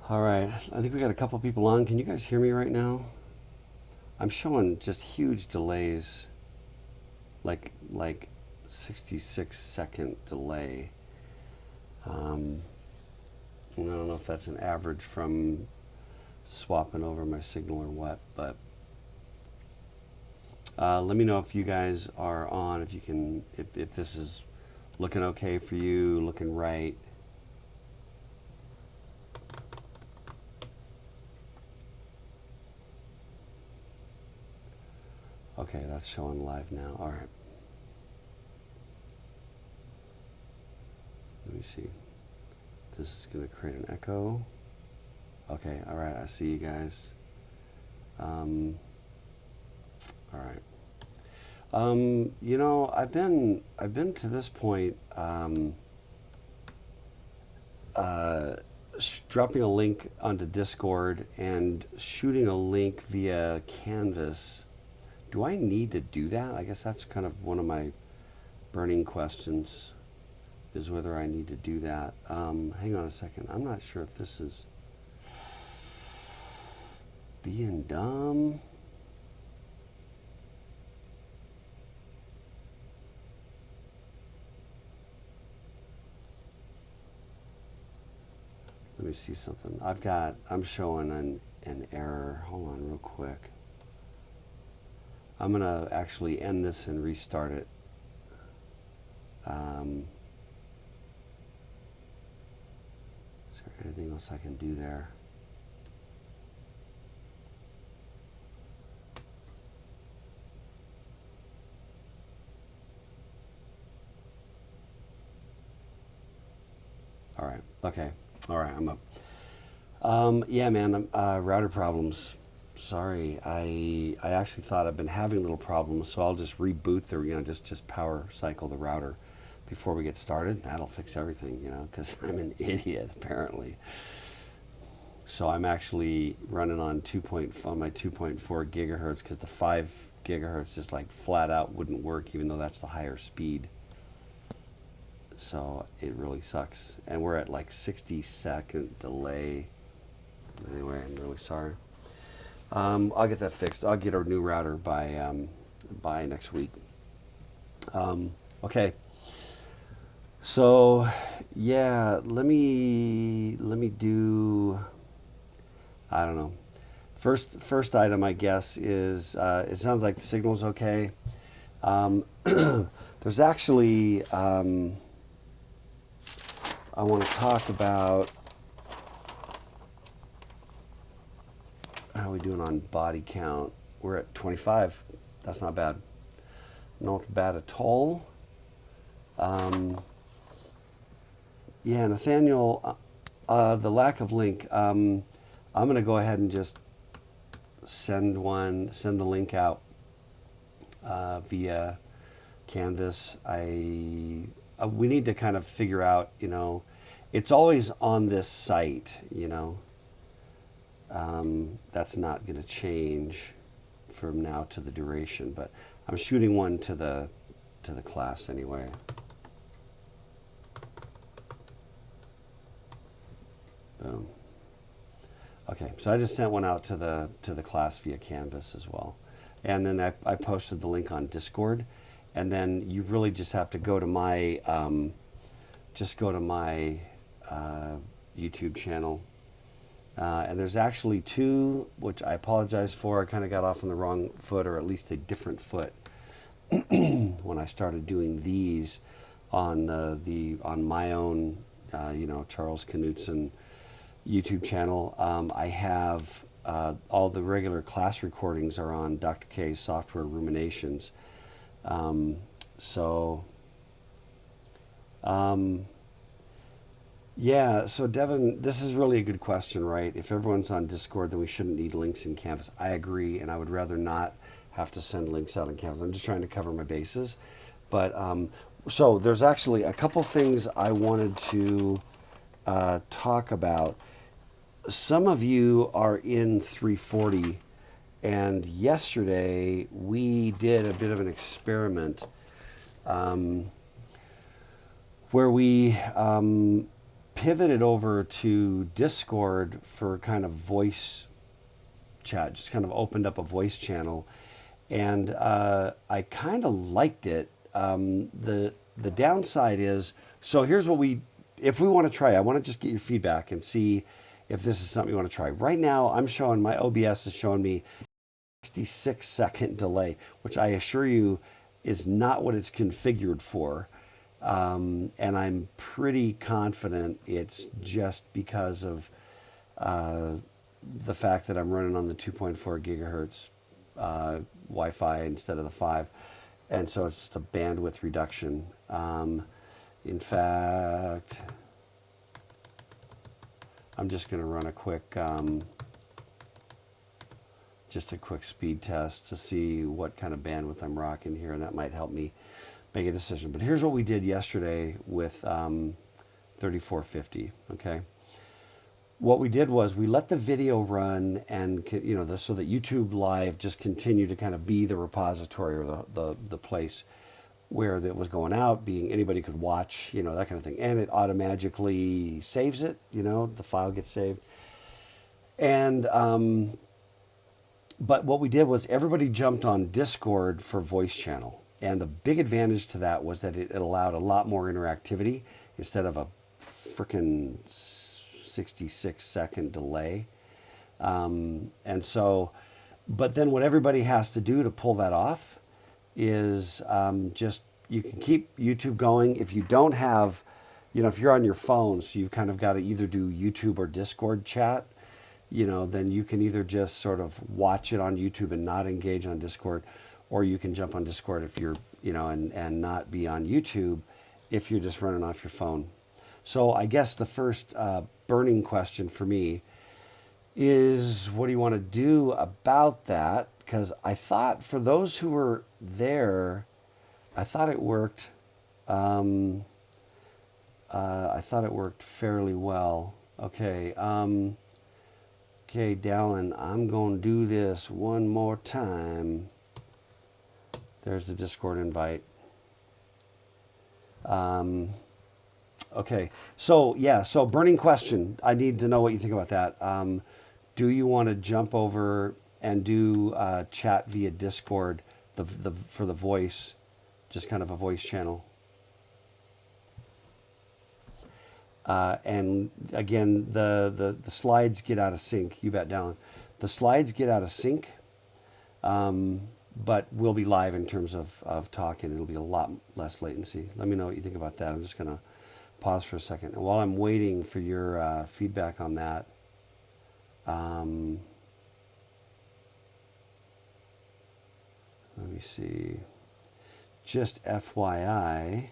All right, I think we got a couple people on. Can you guys hear me right now? I'm showing just huge delays, like 66-second delay. And I don't know if that's an average from swapping over my signal or what, but let me know if you guys are on, if you can, if this is looking okay for you, looking right. Okay, that's showing live now. All right. Let me see. This is going to create an echo. Okay, all right, I see you guys. All right. You know, I've been to this point dropping a link onto Discord and shooting a link via Canvas. Do I need to do that? I guess that's kind of one of my burning questions, is whether I need to do that. Hang on a second. I'm not sure if this is being dumb. Let me see something. I'm showing an error. Hold on real quick. I'm gonna actually end this and restart it. Is there anything else I can do there? All right. Okay. All right. I'm up. Yeah, man. Router problems. Sorry. I actually thought I've been having little problems, so I'll just reboot just power cycle the router before we get started. That'll fix everything, because I'm an idiot apparently. So I'm actually running on my 2.4 gigahertz because the 5 gigahertz just like flat out wouldn't work, even though that's the higher speed. So it really sucks. And we're at like 60-second delay. Anyway, I'm really sorry. I'll get that fixed. I'll get our new router by next week. Okay. So yeah, let me do. I don't know. First item, I guess, is it sounds like the signal's okay. There's actually. I want to talk about how are we doing on body count. We're at 25. That's not bad. Not bad at all. Yeah, Nathaniel, the lack of link. I'm going to go ahead and just send the link out via Canvas. We need to kind of figure out, it's always on this site, that's not going to change from now to the duration, but I'm shooting one to the class anyway. Boom. Okay, so I just sent one out to the class via Canvas as well, and then I posted the link on Discord. And then you really just have to go to my YouTube channel. And there's actually two, which I apologize for. I kind of got off on the wrong foot, or at least a different foot, when I started doing these on my own, Charles Knutson YouTube channel. I have all the regular class recordings are on Dr. K's Software Ruminations. Yeah, so Devin, this is really a good question, right? If everyone's on Discord, then we shouldn't need links in Canvas. I agree, and I would rather not have to send links out in Canvas. I'm just trying to cover my bases. But so there's actually a couple things I wanted to talk about. Some of you are in 340. And yesterday we did a bit of an experiment where we pivoted over to Discord for kind of voice chat, just kind of opened up a voice channel, and I kind of liked it. The downside is, so here's what if we want to try, I want to just get your feedback and see if this is something you want to try. Right now, I'm showing, my OBS is showing me 66-second delay, which I assure you is not what it's configured for. And I'm pretty confident it's just because of the fact that I'm running on the 2.4 gigahertz Wi-Fi instead of the 5. And so it's just a bandwidth reduction. In fact, I'm just going to run a quick, just a quick speed test to see what kind of bandwidth I'm rocking here, and that might help me make a decision. But here's what we did yesterday with 3450. Okay, what we did was we let the video run, and so that YouTube Live just continued to kind of be the repository or the place where it was going out, being anybody could watch, that kind of thing, and it automatically saves it. The file gets saved, and but what we did was everybody jumped on Discord for voice channel. And the big advantage to that was that it allowed a lot more interactivity instead of a freaking 66-second delay. And so, but then what everybody has to do to pull that off is just, you can keep YouTube going. If you don't have, if you're on your phone, so you've kind of got to either do YouTube or Discord chat, then you can either just sort of watch it on YouTube and not engage on Discord, or you can jump on Discord if you're, and not be on YouTube if you're just running off your phone. So I guess the first burning question for me is, what do you want to do about that? Because I thought for those who were there, I thought it worked. I thought it worked fairly well. Okay. Okay, Dallin, I'm going to do this one more time. There's the Discord invite. Okay, so yeah, so burning question. I need to know what you think about that. Do you want to jump over and do chat via Discord for the voice, just kind of a voice channel? And again, the slides get out of sync. You bet, Dallin. The slides get out of sync, but we'll be live in terms of talking. It'll be a lot less latency. Let me know what you think about that. I'm just going to pause for a second. And while I'm waiting for your feedback on that, let me see. Just FYI.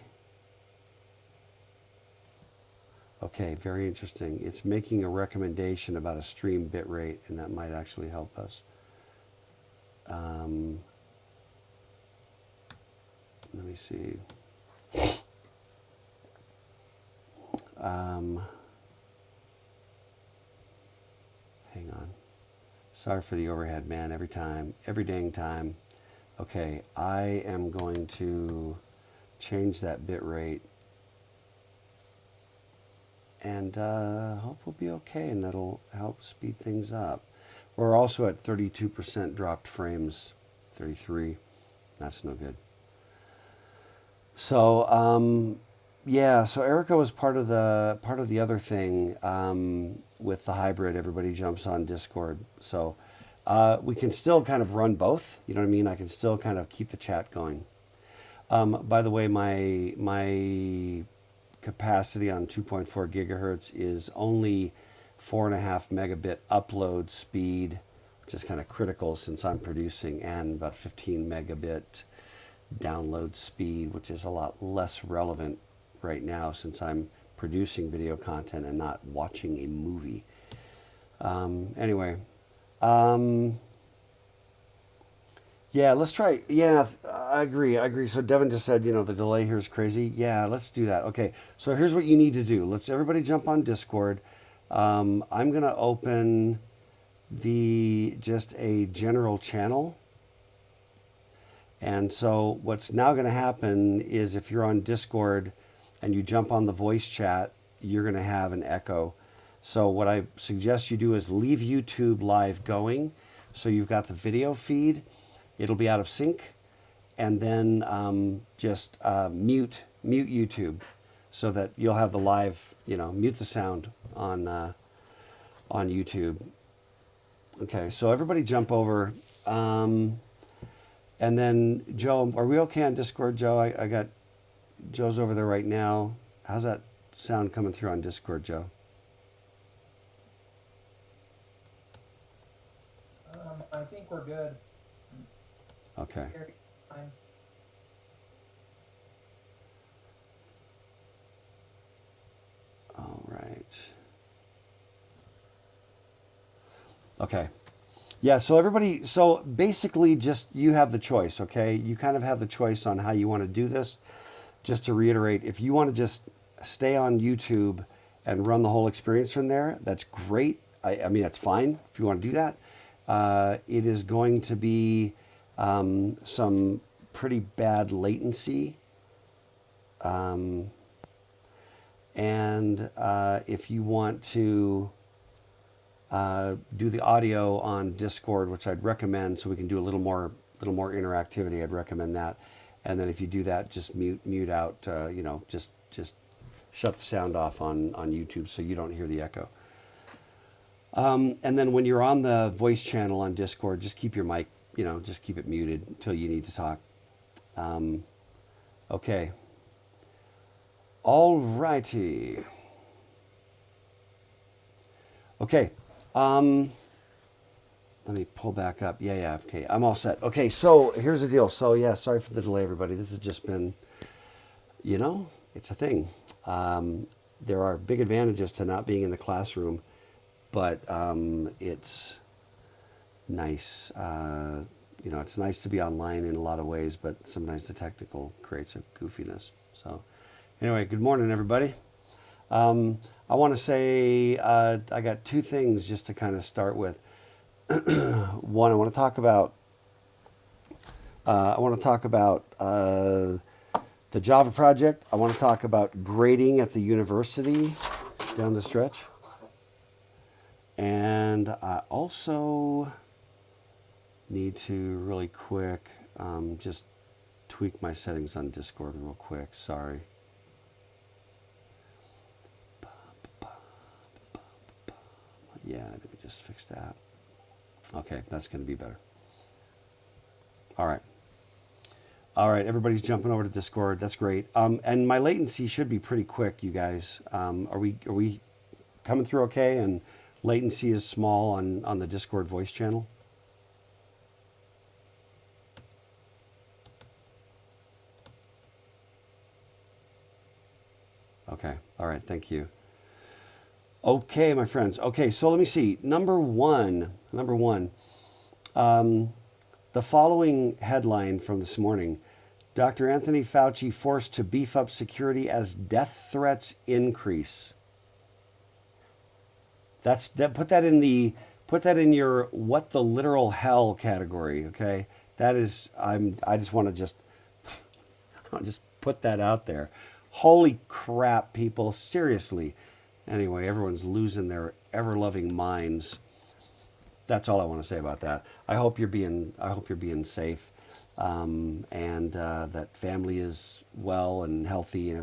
Okay, very interesting. It's making a recommendation about a stream bit rate, and that might actually help us. Let me see. Hang on. Sorry for the overhead, man. Every dang time. Okay, I am going to change that bit rate, and hope we'll be okay, and that'll help speed things up. We're also at 32% dropped frames, 33. That's no good. So yeah, so Erica was part of the other thing with the hybrid. Everybody jumps on Discord, so we can still kind of run both. You know what I mean? I can still kind of keep the chat going. By the way, my capacity on 2.4 gigahertz is only 4.5 megabit upload speed, which is kind of critical since I'm producing, and about 15 megabit download speed, which is a lot less relevant right now since I'm producing video content and not watching a movie. Anyway, yeah, let's try. Yeah, I agree. So Devin just said, the delay here is crazy. Yeah, let's do that. Okay, so here's what you need to do. Let's everybody jump on Discord. I'm going to open just a general channel. And so what's now going to happen is, if you're on Discord, and you jump on the voice chat, you're going to have an echo. So what I suggest you do is leave YouTube live going. So you've got the video feed. It'll be out of sync. And then just mute YouTube so that you'll have the live, mute the sound on YouTube. Okay, so everybody jump over. And then, Joe, are we okay on Discord, Joe? I got Joe's over there right now. How's that sound coming through on Discord, Joe? I think we're good. Okay. Fine. All right. Okay. Yeah, so basically just you have the choice, okay? You kind of have the choice on how you want to do this. Just to reiterate, if you want to just stay on YouTube and run the whole experience from there, that's great. I mean, that's fine if you want to do that. It is going to be some pretty bad latency. And if you want to do the audio on Discord, which I'd recommend, so we can do a little more interactivity, I'd recommend that. And then if you do that, just mute out, just shut the sound off on YouTube so you don't hear the echo. And then when you're on the voice channel on Discord, just keep your mic, just keep it muted until you need to talk. Okay. All righty. Okay. Let me pull back up. Yeah. Okay. I'm all set. Okay. So here's the deal. So yeah, sorry for the delay, everybody. This has just been, it's a thing. There are big advantages to not being in the classroom, but it's nice. It's nice to be online in a lot of ways, but sometimes the technical creates a goofiness. So anyway, good morning, everybody. I want to say I got two things just to kind of start with. One, I want to talk about the Java project. I want to talk about grading at the university down the stretch. And I also need to really quick just tweak my settings on Discord real quick. Sorry. Yeah, let me just fix that. Okay, that's going to be better. All right, everybody's jumping over to Discord. That's great. And my latency should be pretty quick, you guys. Are we coming through okay? And latency is small on the Discord voice channel? Okay, all right, thank you. Okay, my friends. Okay, so let me see. Number one. The following headline from this morning: Dr. Anthony Fauci forced to beef up security as death threats increase. Put that in your what the literal hell category. Okay, that is I just want to just put that out there. Holy crap, people! Seriously. Anyway, everyone's losing their ever-loving minds. That's all I want to say about that. I hope you're being safe, and that family is well and healthy, and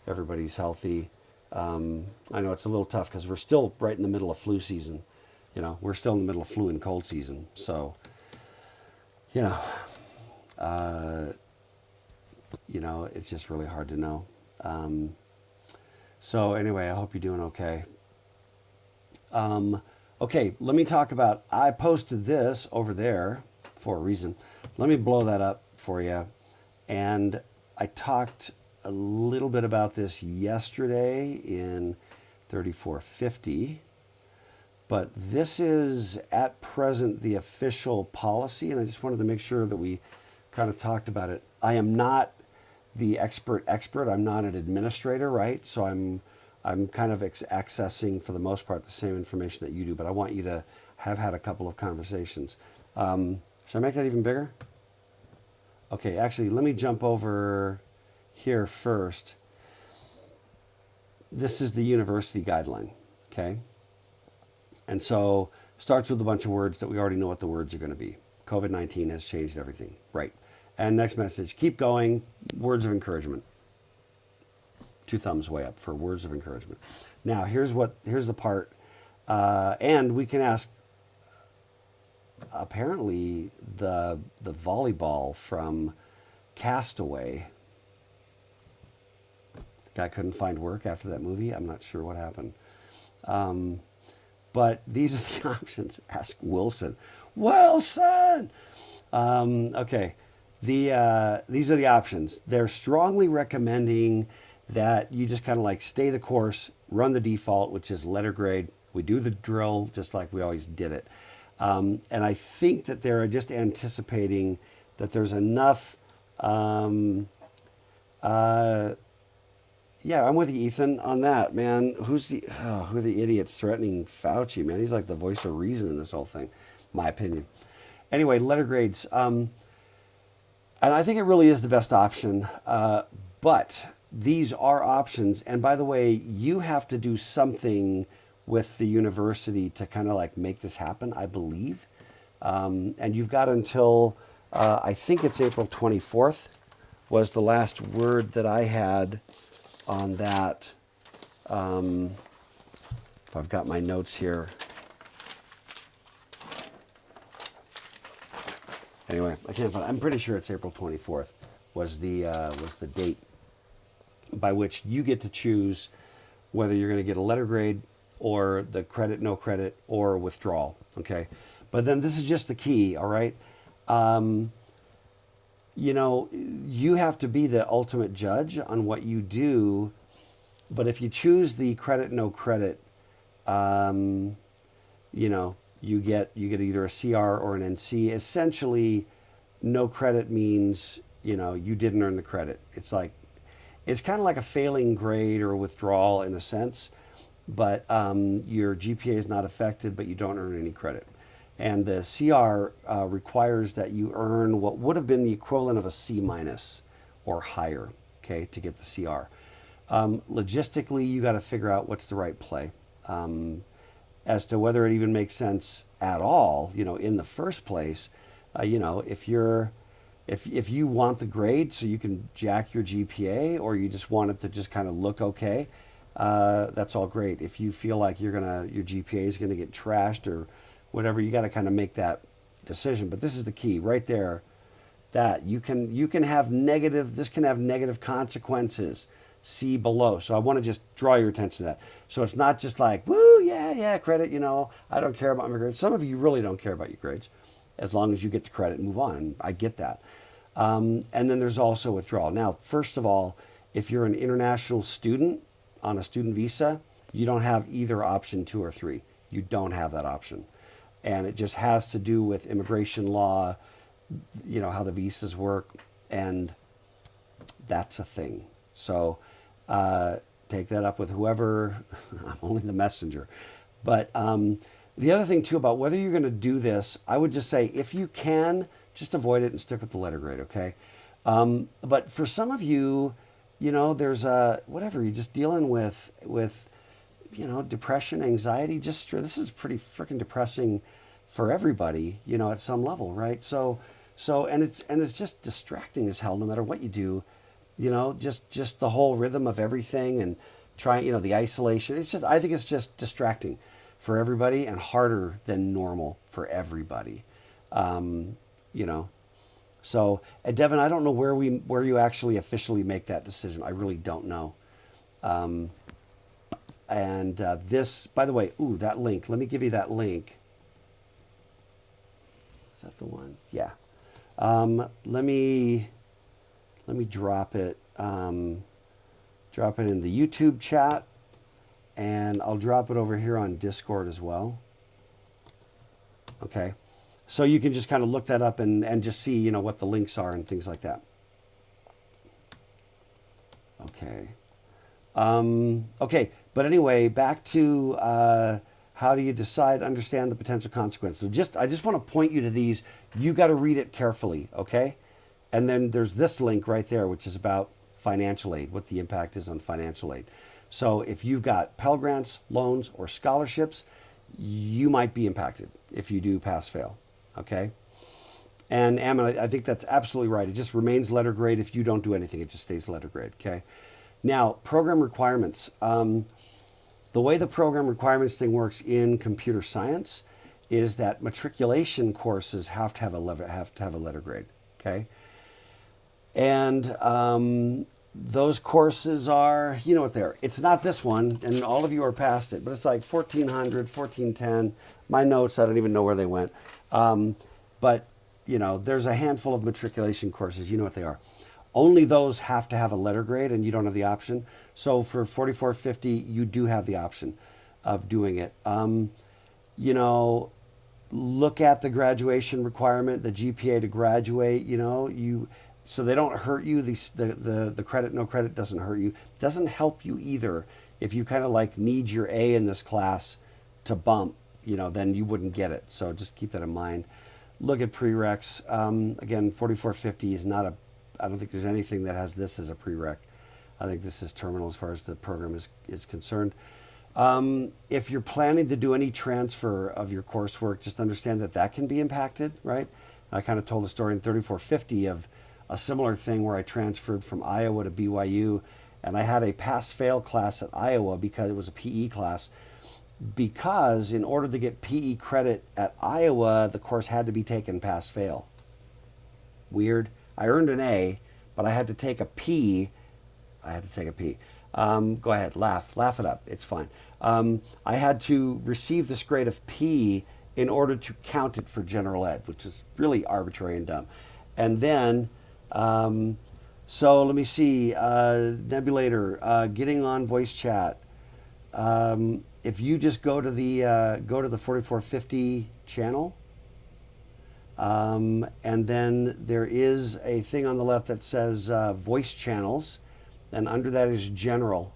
everybody's healthy. I know it's a little tough because we're still right in the middle of flu season. We're still in the middle of flu and cold season. So, it's just really hard to know. So anyway, I hope you're doing okay. Okay, let me talk about, I posted this over there for a reason. Let me blow that up for you. And I talked a little bit about this yesterday in 3450. But this is at present the official policy, and I just wanted to make sure that we kind of talked about it. I am not the expert. I'm not an administrator, right? So I'm kind of accessing, for the most part, the same information that you do, but I want you to have had a couple of conversations. Should I make that even bigger? Okay, actually, let me jump over here first. this is the university guideline, okay? And so starts with a bunch of words that we already know what the words are going to be. COVID-19 has changed everything, right? And next message, keep going, words of encouragement. 2 thumbs way up for words of encouragement. Now, here's the part, and we can ask, apparently, the volleyball from Castaway. The guy couldn't find work after that movie. I'm not sure what happened. But these are the options. Ask Wilson. Wilson! Okay. These are the options. They're strongly recommending that you just kind of like stay the course, run the default, which is letter grade. We do the drill just like we always did it. And I think that they're just anticipating that there's enough. Yeah, I'm with you, Ethan, on that, man. Who are the idiots threatening Fauci, man? He's like the voice of reason in this whole thing, my opinion. Anyway, letter grades. And I think it really is the best option. But these are options. And by the way, you have to do something with the university to kind of like make this happen, I believe. And you've got until, I think it's April 24th was the last word that I had on that. If I've got my notes here. Anyway, I can't find. I'm pretty sure it's April 24th was the date by which you get to choose whether you're going to get a letter grade or the credit, no credit, or withdrawal. Okay, but then this is just the key. All right. You know, you have to be the ultimate judge on what you do. But if you choose the credit, no credit, you know, you get either a CR or an NC. Essentially, no credit means, you know, you didn't earn the credit. It's kind of like a failing grade or a withdrawal in a sense, but your GPA is not affected, but you don't earn any credit. And the CR requires that you earn what would have been the equivalent of a C minus or higher, okay, to get the CR. Logistically, you got to figure out what's the right play. As to whether it even makes sense at all, you know, in the first place, you know, if you want the grade so you can jack your GPA, or you just want it to just kind of look okay, that's all great. If you feel like your GPA is gonna get trashed or whatever, you got to kind of make that decision. But this is the key right there, that you can have negative. This can have negative consequences. See below. So I want to just draw your attention to that. So it's not just like, woo, yeah, credit, you know, I don't care about my grades. Some of you really don't care about your grades, as long as you get the credit and move on. And I get that. And then there's also withdrawal. Now, first of all, if you're an international student on a student visa, you don't have either option 2 or 3. You don't have that option. And it just has to do with immigration law, you know, how the visas work, and that's a thing. So take that up with whoever. I'm only the messenger. But the other thing, too, about whether you're going to do this, I would just say, if you can, just avoid it and stick with the letter grade, okay? But for some of you, you know, there's whatever, you're just dealing with you know, depression, anxiety. This is pretty freaking depressing for everybody, you know, at some level, right? So and it's just distracting as hell no matter what you do. You know, just the whole rhythm of everything and trying, you know, the isolation. I think it's just distracting for everybody and harder than normal for everybody. You know, so Devin, I don't know where you actually officially make that decision. I really don't know. And this, by the way, that link. Let me give you that link. Is that the one? Yeah. Let me drop it. Drop it in the YouTube chat, and I'll drop it over here on Discord as well. Okay. So you can just kind of look that up and just see, you know, what the links are and things like that. Okay. Okay. But anyway, back to how do you decide, understand the potential consequences. So I just want to point you to these. You got to read it carefully, okay? And then there's this link right there, which is about financial aid, what the impact is on financial aid. So if you've got Pell Grants, loans, or scholarships, you might be impacted if you do pass fail. Okay? And Ammon, I think that's absolutely right. It just remains letter grade if you don't do anything. It just stays letter grade. Okay? Now, program requirements. The way the program requirements thing works in computer science is that matriculation courses have to have a letter grade. Okay? And those courses are, you know what they're. It's not this one, and all of you are past it, but it's like 1400, 1410. My notes, I don't even know where they went. But, you know, there's a handful of matriculation courses. You know what they are. Only those have to have a letter grade, and you don't have the option. So for 4450, you do have the option of doing it. You know, look at the graduation requirement, the GPA to graduate. You know, so they don't hurt you. The credit, no credit doesn't hurt you. Doesn't help you either. If you kind of like need your A in this class to bump, you know, then you wouldn't get it. So just keep that in mind. Look at prereqs. Again, 4450 is not a, I don't think there's anything that has this as a prereq. I think this is terminal as far as the program is concerned. If you're planning to do any transfer of your coursework, just understand that that can be impacted, right? I kind of told the story in 3450 of a similar thing where I transferred from Iowa to BYU, and I had a pass-fail class at Iowa because it was a PE class, because in order to get PE credit at Iowa, the course had to be taken pass-fail. Weird. I earned an A, but I had to take a P. Go ahead, laugh it up. It's fine. I had to receive this grade of P in order to count it for general ed, which is really arbitrary and dumb. And then, so let me see, Nebulator, getting on voice chat. If you just go to the 4450 channel, and then there is a thing on the left that says voice channels, and under that is general,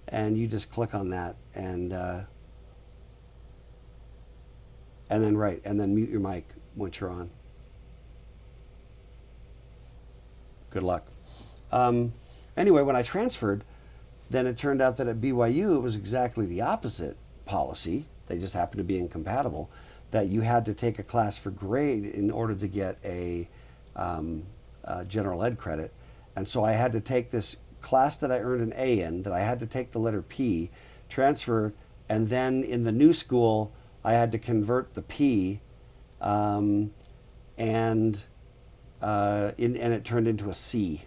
and you just click on that, and then mute your mic once you're on. Good luck. Anyway, when I transferred, then it turned out that at BYU it was exactly the opposite policy. They just happened to be incompatible. That you had to take a class for grade in order to get a general ed credit. And so I had to take this class that I earned an A in, that I had to take the letter P, transfer, and then in the new school, I had to convert the P, and it turned into a C,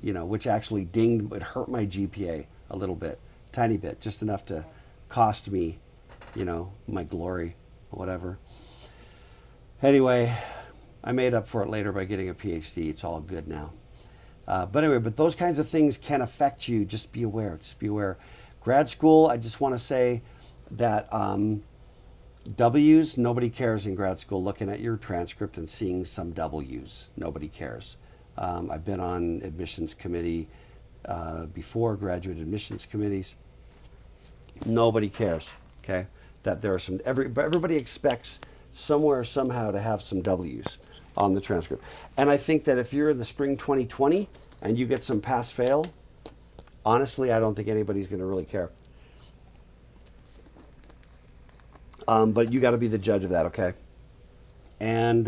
you know, which actually dinged, it hurt my GPA a little bit, tiny bit, just enough to cost me, you know, my glory or whatever. Anyway, I made up for it later by getting a PhD. It's all good now. But anyway, but those kinds of things can affect you. Just be aware. Just be aware. Grad school, I just want to say that W's, nobody cares in grad school. Looking at your transcript and seeing some W's, nobody cares. I've been on admissions committee before, graduate admissions committees. Nobody cares, okay? That there are some, everybody expects somewhere, somehow to have some W's on the transcript. And I think that if you're in the spring 2020 and you get some pass-fail, honestly, I don't think anybody's going to really care. But you got to be the judge of that, okay? And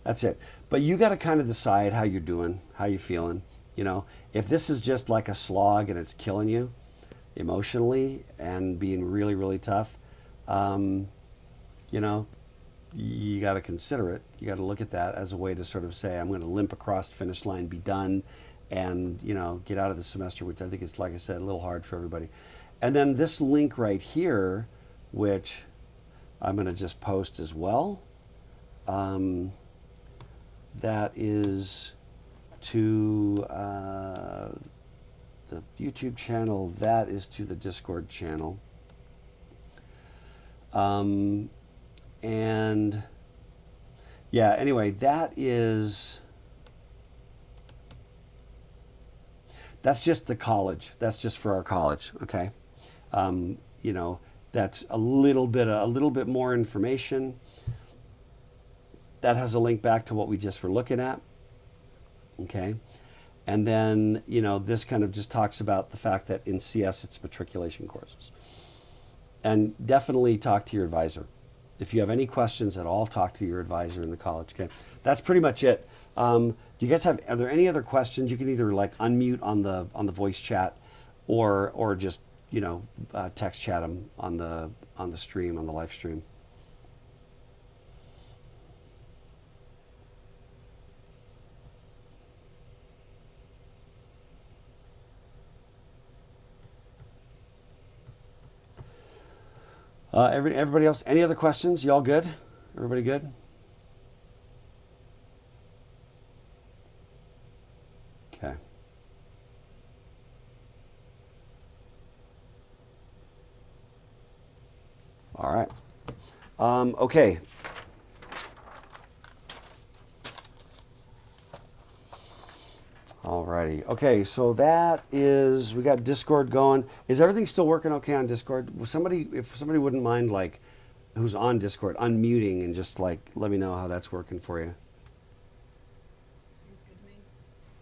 that's it. But you got to kind of decide how you're doing, how you're feeling. You know, if this is just like a slog and it's killing you emotionally and being really, really tough, you know, you got to consider it. You got to look at that as a way to sort of say, I'm going to limp across the finish line, be done, and, you know, get out of the semester, which I think is, like I said, a little hard for everybody. And then this link right here, which I'm going to just post as well, that is to the YouTube channel, that is to the Discord channel. And yeah, anyway, that's just the college. That's just for our college, okay? You know, that's a little bit more information. That has a link back to what we just were looking at, okay? And then, this kind of just talks about the fact that in CS it's matriculation courses. And definitely talk to your advisor. If you have any questions at all, talk to your advisor in the college. Okay, that's pretty much it. Do you guys are there any other questions? You can either like unmute on the voice chat, or just text chat them on the stream, on the live stream. Everybody else, any other questions? Y'all good? Everybody good? Okay. All right. Okay. Alrighty. Okay, so we got Discord going. Is everything still working okay on Discord? If somebody wouldn't mind, like, who's on Discord, unmuting and just like let me know how that's working for you. Seems good to me.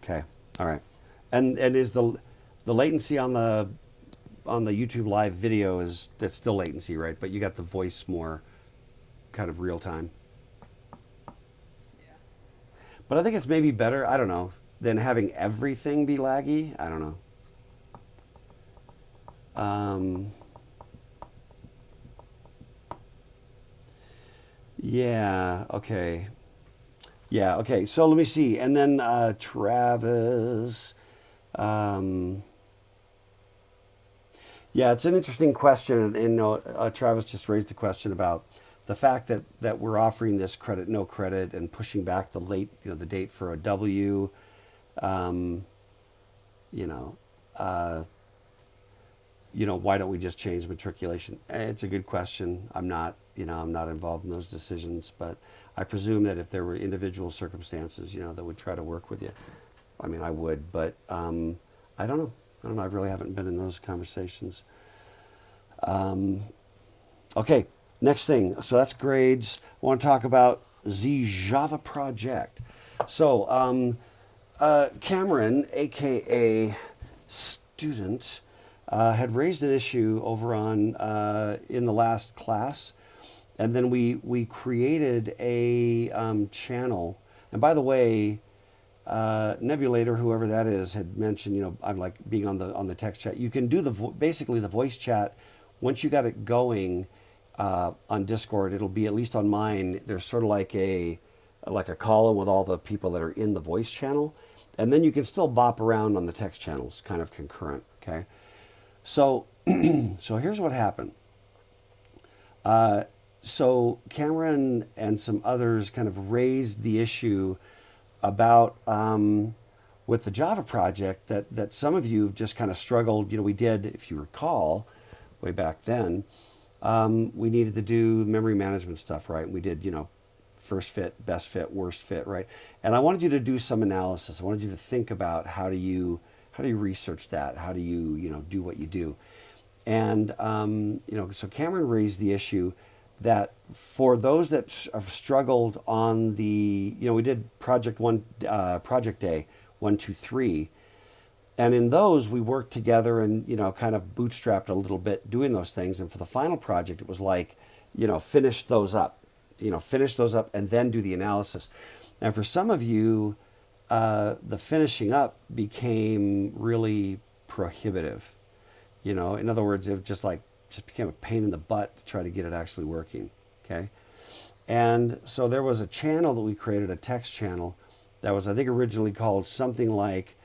Okay. All right. And is the latency on the YouTube live video that's still latency, right? But you got the voice more kind of real time. Yeah. But I think it's maybe better, I don't know, than having everything be laggy. I don't know. Yeah, okay. Yeah, okay. So let me see. And then Travis. Um, yeah, it's an interesting question. And Travis just raised a question about the fact that we're offering this credit, no credit, and pushing back the date for a W. Um, you know, uh, why don't we just change matriculation? It's a good question. I'm not involved in those decisions, but I presume that if there were individual circumstances, that would try to work with you. I mean, I would, but I don't know. I don't know. I really haven't been in those conversations. Okay, next thing. So that's grades. I want to talk about the Java project. So Cameron, aka student, had raised an issue over on in the last class, and then we created a channel. And by the way, Nebulator, whoever that is, had mentioned, I'm like being on the text chat. You can do basically the voice chat once you got it going on Discord. It'll be, at least on mine, there's sort of like a column with all the people that are in the voice channel, and then you can still bop around on the text channels, kind of concurrent. Okay, so so here's what happened. So Cameron and some others kind of raised the issue about with the Java project that some of you have just kind of struggled. We did, if you recall, way back then, we needed to do memory management stuff, right? We did, first fit, best fit, worst fit, right? And I wanted you to do some analysis. I wanted you to think about how do you research that? How do you, do what you do? And, so Cameron raised the issue that for those that have struggled on we did project day 1, 2, 3, and in those we worked together and kind of bootstrapped a little bit doing those things. And for the final project, it was like finish those up, and then do the analysis. And for some of you, the finishing up became really prohibitive. In other words, it just became a pain in the butt to try to get it actually working. Okay. And so there was a channel that we created, a text channel that was, I think, originally called something like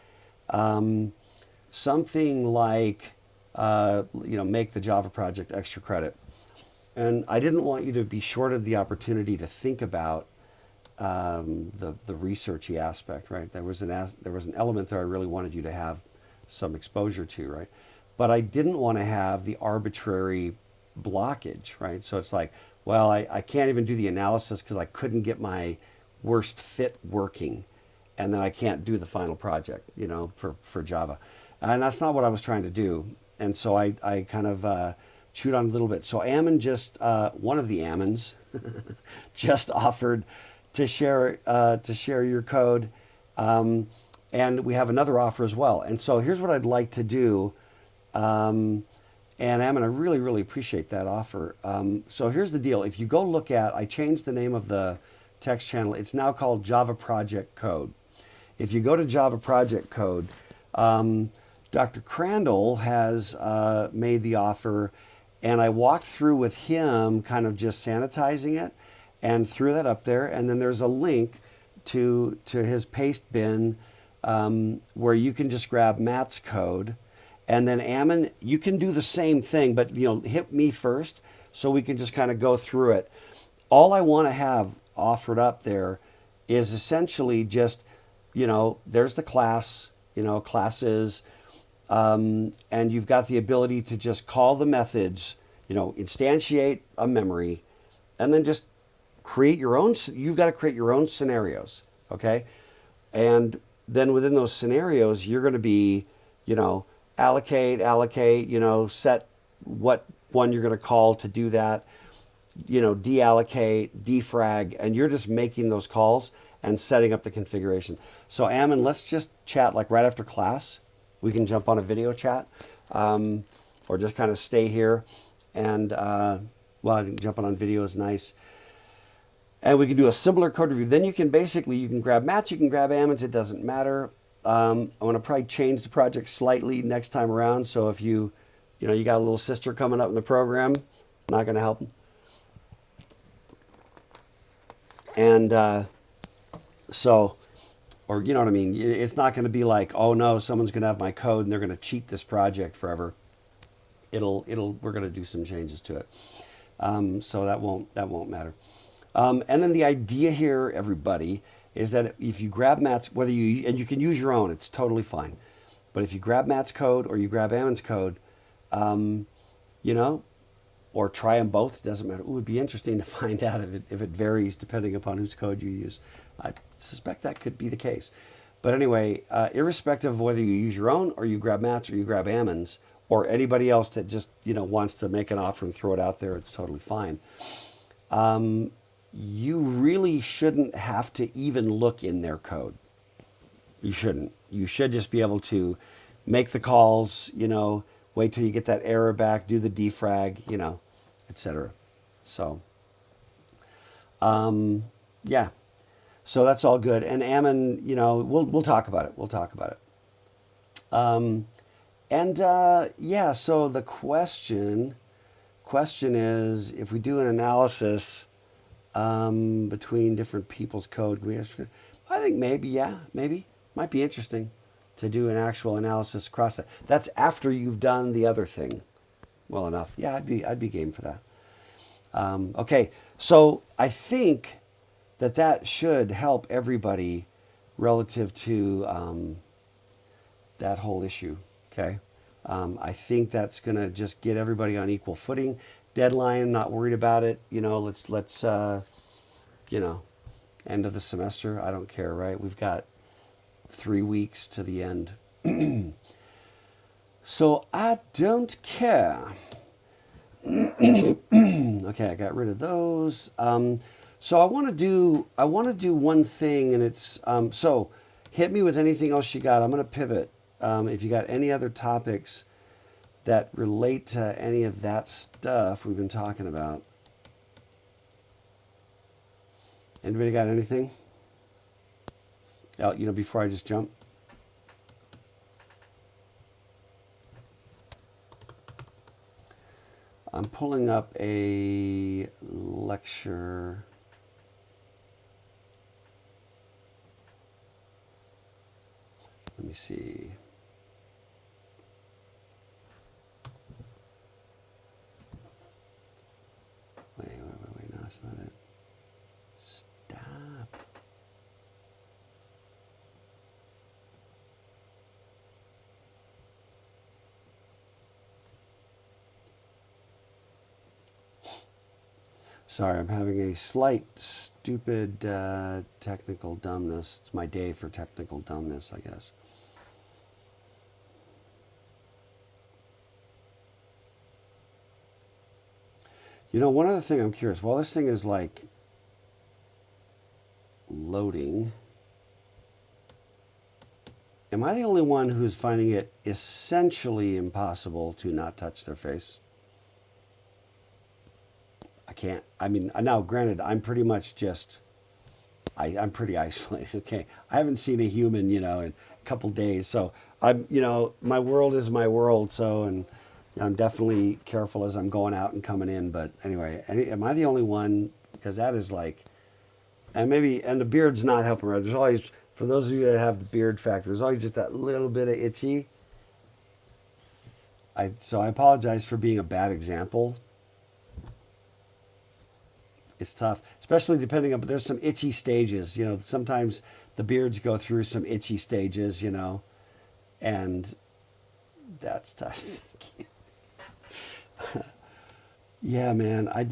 make the Java project extra credit. And I didn't want you to be shorted the opportunity to think about the researchy aspect, right? There was an element there I really wanted you to have some exposure to, right? But I didn't want to have the arbitrary blockage, right? So it's like, well, I can't even do the analysis because I couldn't get my worst fit working, and then I can't do the final project, for Java. And that's not what I was trying to do. And so I kind of chewed on a little bit. So Ammon one of the Ammons just offered to share your code. and we have another offer as well. And so here's what I'd like to do. And I'm going to really, really appreciate that offer. So here's the deal. If you go look at, I changed the name of the text channel. It's now called Java Project Code. If you go to Java Project Code, Dr. Crandall has made the offer, and I walked through with him, kind of just sanitizing it, and threw that up there. And then there's a link to his paste bin where you can just grab Matt's code. And then Ammon, you can do the same thing, but hit me first so we can just kind of go through it. All I want to have offered up there is essentially just, there's the class, classes, and you've got the ability to just call the methods, instantiate a memory, and then just create your own. You've got to create your own scenarios, okay? And then within those scenarios, you're going to be, allocate, set what one you're going to call to do that, deallocate, defrag, and you're just making those calls and setting up the configuration. So Ammon, let's just chat like right after class. We can jump on a video chat or just kind of stay here. And, jumping on video is nice. And we can do a similar code review. Then you can grab Matt's, you can grab Ammon's, it doesn't matter. I'm going to probably change the project slightly next time around. So if you got a little sister coming up in the program, not going to help them. And or you know what I mean? It's not going to be like, oh no, someone's going to have my code and they're going to cheat this project forever. We're going to do some changes to it. So that won't matter. And then the idea here, everybody, is that if you grab Matt's, and you can use your own, it's totally fine. But if you grab Matt's code or you grab Ammon's code, or try them both, it doesn't matter. It would be interesting to find out if it varies depending upon whose code you use. I suspect that could be the case. But anyway, irrespective of whether you use your own or you grab Matt's or you grab Ammon's or anybody else that just, wants to make an offer and throw it out there, it's totally fine. You really shouldn't have to even look in their code. You shouldn't. You should just be able to make the calls, wait till you get that error back, do the defrag, etc. So, yeah. So that's all good. And Ammon, we'll talk about it. We'll talk about it. So the question is, if we do an analysis between different people's code, I think maybe might be interesting to do an actual analysis across that. That's after you've done the other thing well enough. Yeah, I'd be game for that. Okay, so I think that should help everybody relative to that whole issue. Okay, I think that's gonna just get everybody on equal footing. Deadline, not worried about it. Let's end of the semester. I don't care, right? We've got 3 weeks to the end. So I don't care. Okay, I got rid of those. So I want to do one thing, and it's so hit me with anything else you got. I'm going to pivot. If you got any other topics that relate to any of that stuff we've been talking about. Anybody got anything? Before I just jump. I'm pulling up a lecture. Let me see. Wait, no, that's not it. Stop. Sorry, I'm having a slight stupid technical dumbness. It's my day for technical dumbness, I guess. One other thing I'm curious. While this thing is like loading, am I the only one who's finding it essentially impossible to not touch their face? I can't. I mean, now granted, I'm pretty much just, I'm pretty isolated. Okay. I haven't seen a human, in a couple days. So my world is my world. So, and I'm definitely careful as I'm going out and coming in. But anyway, am I the only one? Because that is like, and the beard's not helping. Right? There's always, for those of you that have the beard factor, there's always just that little bit of itchy. So I apologize for being a bad example. It's tough, especially depending on, but there's some itchy stages. Sometimes the beards go through some itchy stages, and that's tough. Yeah, man. I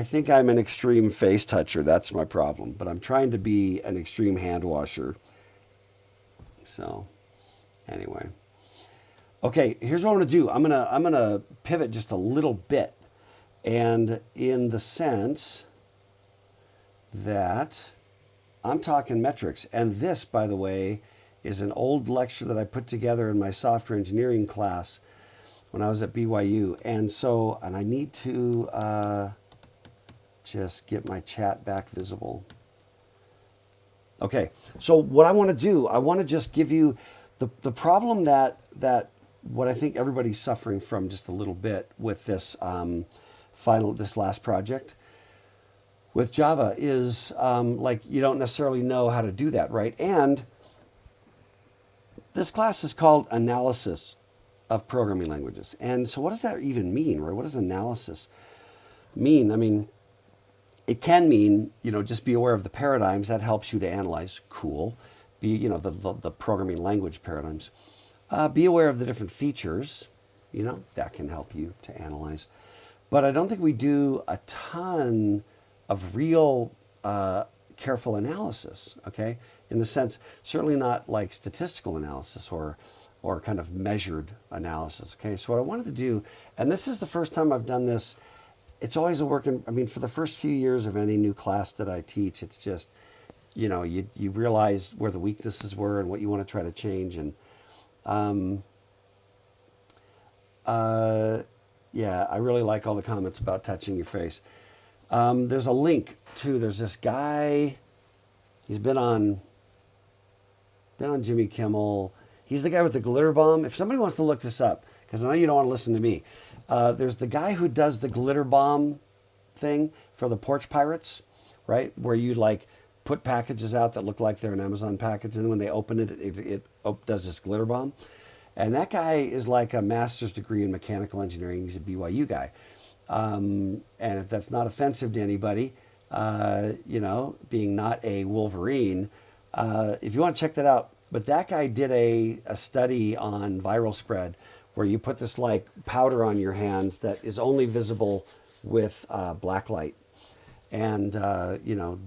think I'm an extreme face toucher. That's my problem. But I'm trying to be an extreme hand washer. So, anyway. Okay, here's what I'm going to do. I'm gonna pivot just a little bit, and in the sense that I'm talking metrics. And this, by the way, is an old lecture that I put together in my software engineering class when I was at BYU. And I need to just get my chat back visible. Okay, so what I want to do, I want to just give you the problem that what I think everybody's suffering from just a little bit with this this last project with Java is like you don't necessarily know how to do that, right? And this class is called Analysis of Programming Languages. And so what does that even mean, right? What does analysis mean? I mean, it can mean, just be aware of the paradigms. That helps you to analyze. Cool. The programming language paradigms. Be aware of the different features. That can help you to analyze. But I don't think we do a ton of real careful analysis, okay? In the sense, certainly not like statistical analysis or kind of measured analysis, okay? So what I wanted to do, and this is the first time I've done this, it's always for the first few years of any new class that I teach, it's just, you realize where the weaknesses were and what you want to try to change. And yeah, I really like all the comments about touching your face. There's a link to, there's this guy, he's been on Jimmy Kimmel. He's the guy with the glitter bomb. If somebody wants to look this up, because I know you don't want to listen to me, there's the guy who does the glitter bomb thing for the porch pirates, right? Where you like put packages out that look like they're an Amazon package, and then when they open it, it does this glitter bomb. And that guy is like a master's degree in mechanical engineering. He's a BYU guy. And if that's not offensive to anybody, being not a Wolverine, if you want to check that out. But that guy did a study on viral spread where you put this like powder on your hands that is only visible with black light. And,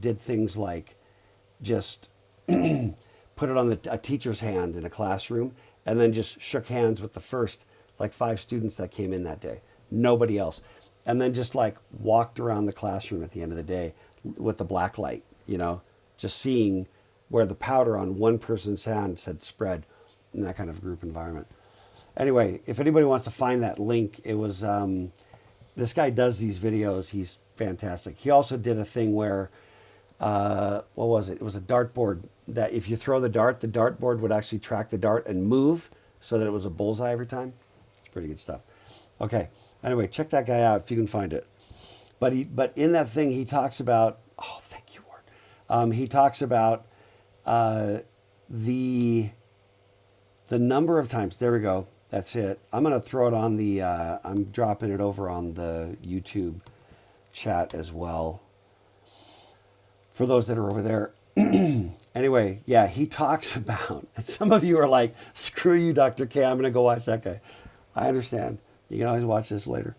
did things like just put it on a teacher's hand in a classroom and then just shook hands with the first like 5 students that came in that day. Nobody else. And then just like walked around the classroom at the end of the day with the black light, just seeing where the powder on one person's hands had spread in that kind of group environment. Anyway, if anybody wants to find that link, it was, this guy does these videos. He's fantastic. He also did a thing where, what was it? It was a dartboard that if you throw the dartboard would actually track the dart and move so that it was a bullseye every time. It's pretty good stuff. Okay. Anyway, check that guy out if you can find it. But in that thing, he talks about, oh, thank you, Ward. He talks about the number of times, there we go. That's it. I'm going to throw it on I'm dropping it over on the YouTube chat as well for those that are over there. Anyway, yeah, he talks about, and some of you are like, screw you, Dr. K, I'm going to go watch that guy. I understand. You can always watch this later.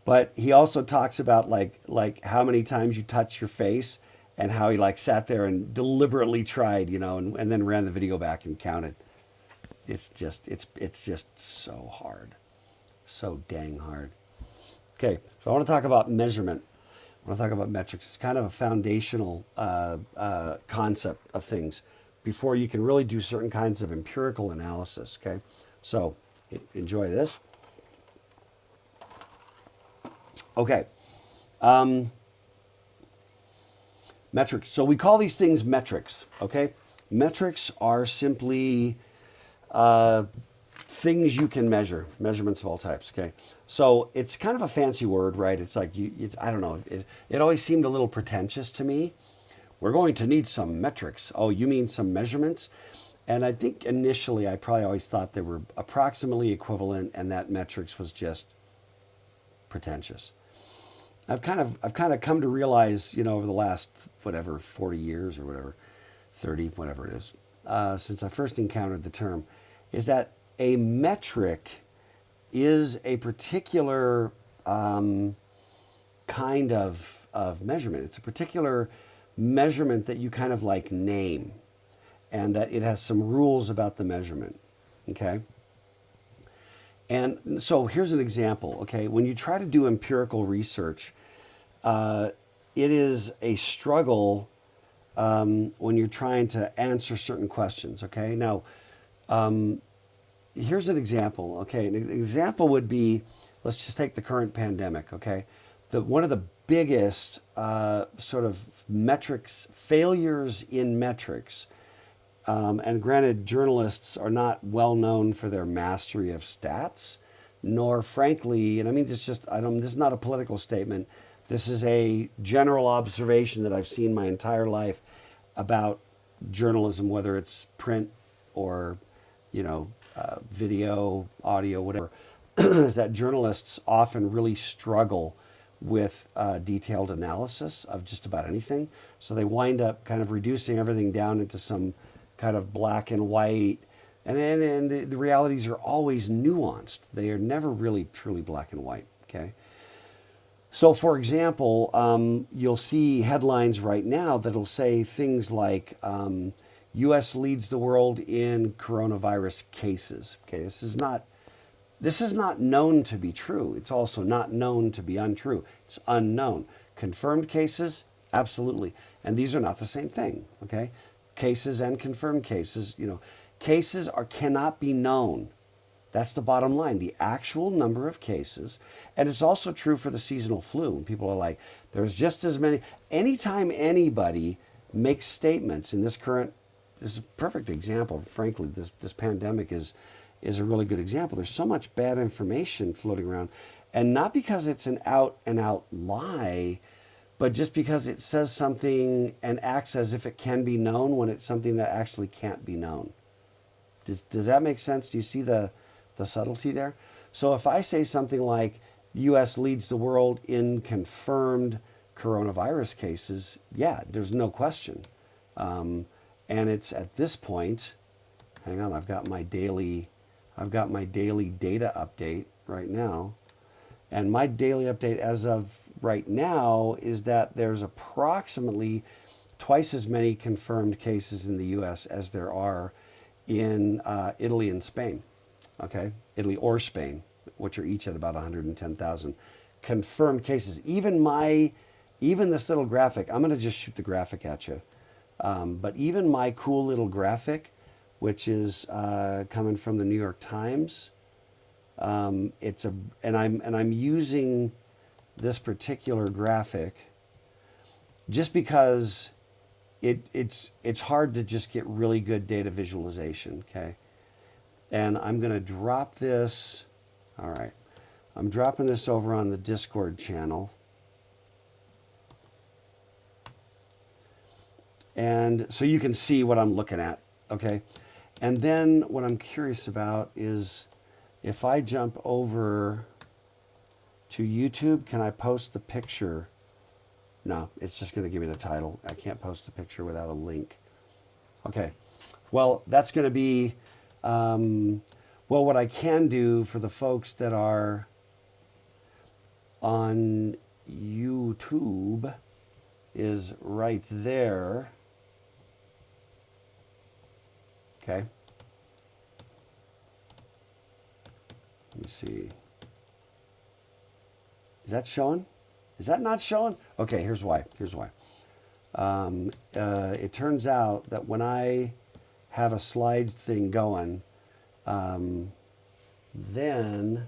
But he also talks about like how many times you touch your face and how he like sat there and deliberately tried, and then ran the video back and counted. It's just so hard. So dang hard. Okay, so I want to talk about measurement. I want to talk about metrics. It's kind of a foundational concept of things. before you can really do certain kinds of empirical analysis. Okay, so enjoy this. Okay, metrics. So we call these things metrics. Okay, metrics are simply things you can measure, measurements of all types. Okay, so it's kind of a fancy word, right? It's like I don't know. It always seemed a little pretentious to me. We're going to need some metrics. Oh, you mean some measurements? And I think initially I probably always thought they were approximately equivalent, and that metrics was just pretentious. I've kind of come to realize, over the last 40 years or whatever, 30, whatever it is, since I first encountered the term, is that a metric is a particular kind of measurement. It's a particular measurement that you kind of like name, and that it has some rules about the measurement. Okay. And so here's an example. Okay, when you try to do empirical research, it is a struggle when you're trying to answer certain questions. Okay, now here's an example. Okay, an example would be, let's just take the current pandemic. Okay, one of the biggest sort of metrics failures in metrics. And granted, journalists are not well known for their mastery of stats, nor frankly, and I mean, this is not a political statement. This is a general observation that I've seen my entire life about journalism, whether it's print or, video, audio, whatever, is that journalists often really struggle with detailed analysis of just about anything. So they wind up kind of reducing everything down into some kind of black and white, and the realities are always nuanced. They are never really truly black and white. Okay, so for example, you'll see headlines right now that'll say things like U.S. leads the world in coronavirus cases. Okay, this is not known to be true. It's also not known to be untrue. It's unknown. Confirmed cases, absolutely, and these are not the same thing. Okay. Cases and confirmed cases, cases cannot be known. That's the bottom line, the actual number of cases. And it's also true for the seasonal flu. When people are like, there's just as many. Anytime anybody makes statements this is a perfect example. Frankly, this pandemic is a really good example. There's so much bad information floating around. And not because it's an out and out lie, but just because it says something and acts as if it can be known when it's something that actually can't be known. Does that make sense? Do you see the subtlety there? So if I say something like, the U.S. leads the world in confirmed coronavirus cases, yeah, there's no question. And it's at this point, hang on, I've got my daily data update right now. And my daily update as of right now is that there's approximately twice as many confirmed cases in the U.S. as there are in Italy and Spain. Okay, Italy or Spain, which are each at about 110,000 confirmed cases. Even this little graphic, I'm going to just shoot the graphic at you. But even my cool little graphic, which is coming from the New York Times. I'm using this particular graphic just because it's hard to just get really good data visualization. Okay, and I'm going to drop this. All right, I'm dropping this over on the Discord channel. And so you can see what I'm looking at. Okay, and then what I'm curious about is, if I jump over to YouTube, can I post the picture? No, it's just going to give me the title. I can't post the picture without a link. Okay, well, that's going to be, what I can do for the folks that are on YouTube is right there. Okay. Let me see. Is that showing? Is that not showing? Okay, here's why. It turns out that when I have a slide thing going, then,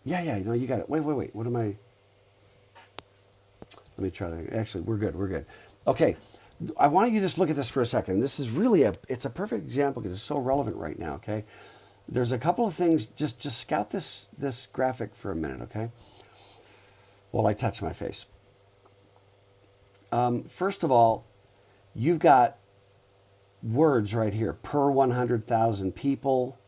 yeah, no, you got it. Wait. What am I? Let me try that. Actually, we're good. Okay, I want you to just look at this for a second. This is really it's a perfect example because it's so relevant right now, okay? There's a couple of things, just scout this graphic for a minute, okay? While I touch my face. First of all, you've got words right here, per 100,000 people.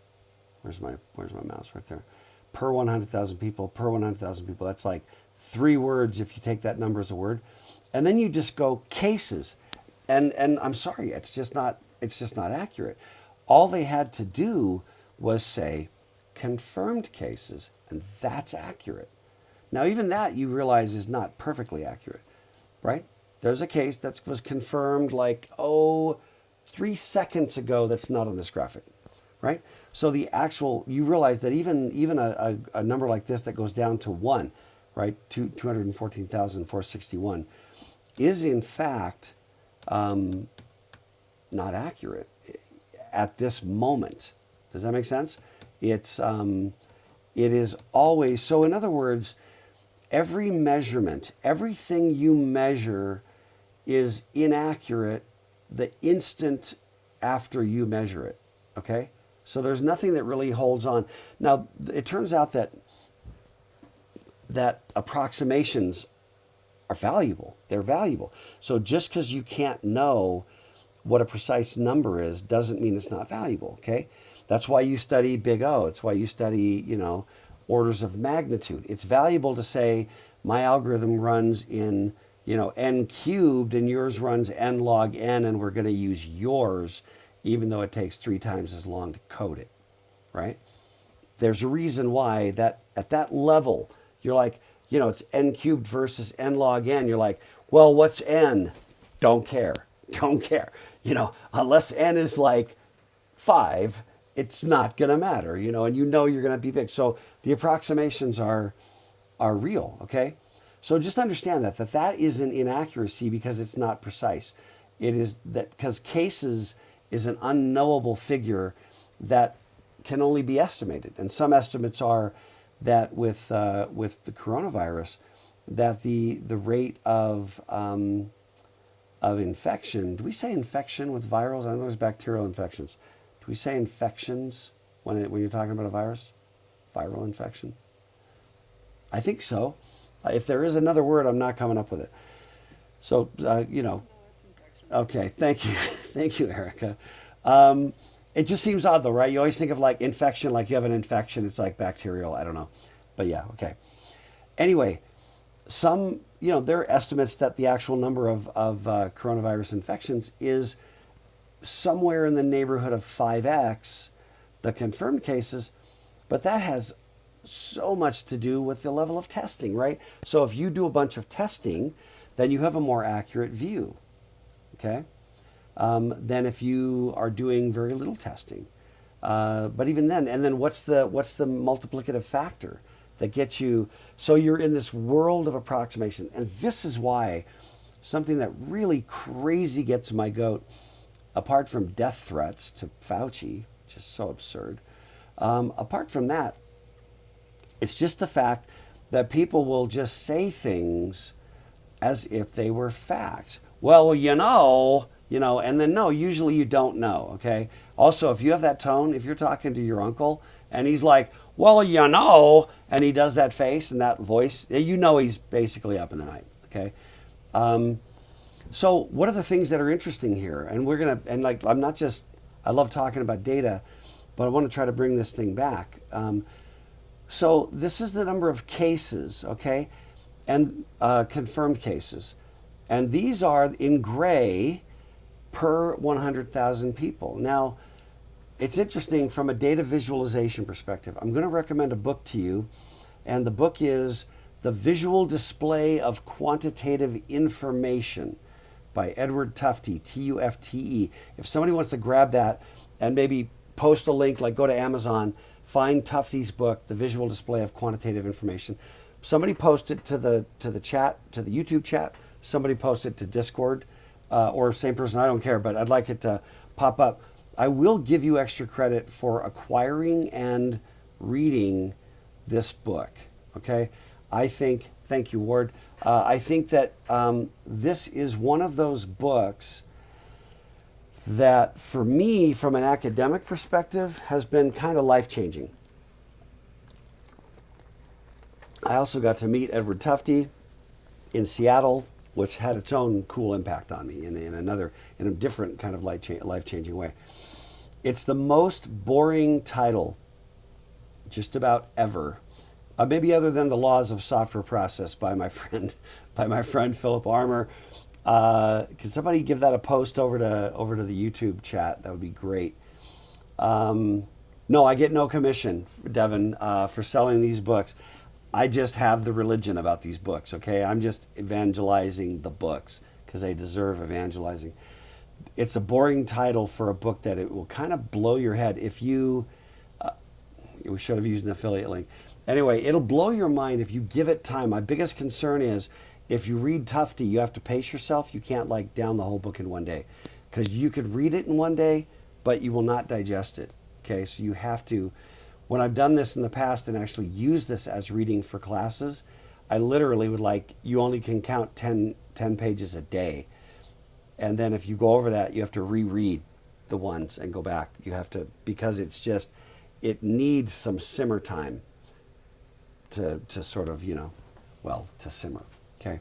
Where's my mouse? Right there. Per 100,000 people, per 100,000 people. That's like 3 words if you take that number as a word. And then you just go cases. And I'm sorry, it's just not accurate. All they had to do was say confirmed cases, and that's accurate. Now, even that you realize is not perfectly accurate, right? There's a case that was confirmed like, 3 seconds ago that's not on this graphic, right? So you realize that even a number like this that goes down to 1, right, 214,461, is in fact not accurate at this moment. Does that make sense? It is always, so in other words, every measurement, everything you measure is inaccurate the instant after you measure it, okay? So there's nothing that really holds on. Now, it turns out that approximations are valuable. They're valuable. So just because you can't know what a precise number is doesn't mean it's not valuable, okay? That's why you study big O. It's why you study, orders of magnitude. It's valuable to say my algorithm runs in, n cubed and yours runs n log n, and we're going to use yours even though it takes 3 times as long to code it, right? There's a reason why that at that level, you're like, it's n cubed versus n log n. You're like, well, what's n? Don't care. Unless n is like 5, it's not going to matter, and you're going to be big. So the approximations are real, okay? So just understand that is an inaccuracy because it's not precise. It is that because cases is an unknowable figure that can only be estimated. And some estimates are that with the coronavirus, that the rate of infection, do we say infection with virals? I know there's bacterial infections. Do we say infections when you're talking about a virus? Viral infection? I think so. If there is another word, I'm not coming up with it. So, No, it's infection. Okay, thank you. Thank you, Erica. It just seems odd though, right? You always think of like infection, like you have an infection. It's like bacterial. I don't know. But yeah, okay. Anyway, there are estimates that the actual number of coronavirus infections is somewhere in the neighborhood of 5x the confirmed cases, but that has so much to do with the level of testing, right? So if you do a bunch of testing, then you have a more accurate view, okay? Than if you are doing very little testing. But even then, and then what's the multiplicative factor that gets you? So you're in this world of approximation, and this is why something that really crazy gets my goat, apart from death threats to Fauci, which is so absurd. Apart from that, it's just the fact that people will just say things as if they were facts. Well, and then no, usually you don't know, okay? Also, if you have that tone, if you're talking to your uncle and he's like, well, and he does that face and that voice, he's basically up in the night, okay? So what are the things that are interesting here? And I love talking about data, but I want to try to bring this thing back. So this is the number of cases, okay? And confirmed cases. And these are in gray per 100,000 people. Now, it's interesting from a data visualization perspective. I'm going to recommend a book to you, and the book is The Visual Display of Quantitative Information by Edward Tufte, Tufte. If somebody wants to grab that and maybe post a link, like go to Amazon, find Tufte's book, The Visual Display of Quantitative Information. Somebody post it to the chat, to the YouTube chat. Somebody post it to Discord. or same person, I don't care, but I'd like it to pop up. I will give you extra credit for acquiring and reading this book. Okay, I think. Thank you, Ward. I think that this is one of those books that, for me, from an academic perspective, has been kind of life changing. I also got to meet Edward Tufte in Seattle, which had its own cool impact on me in a different kind of life changing way. It's the most boring title just about ever, maybe other than The Laws of Software Process by my friend Philip Armour. Can somebody give that a post over to the YouTube chat? That would be great. No, I get no commission, Devin, for selling these books. I just have the religion about these books, okay? I'm just evangelizing the books because they deserve evangelizing. It's a boring title for a book that it will kind of blow your head if you... we should have used an affiliate link. Anyway, it'll blow your mind if you give it time. My biggest concern is if you read Tufte, you have to pace yourself. You can't like down the whole book in one day because you could read it in one day, but you will not digest it, okay? So you have to... When I've done this in the past and actually used this as reading for classes, I literally would you only can count 10 pages a day. And then if you go over that, you have to reread the ones and go back. You have to, because it needs some simmer time to sort of, to simmer. Okay.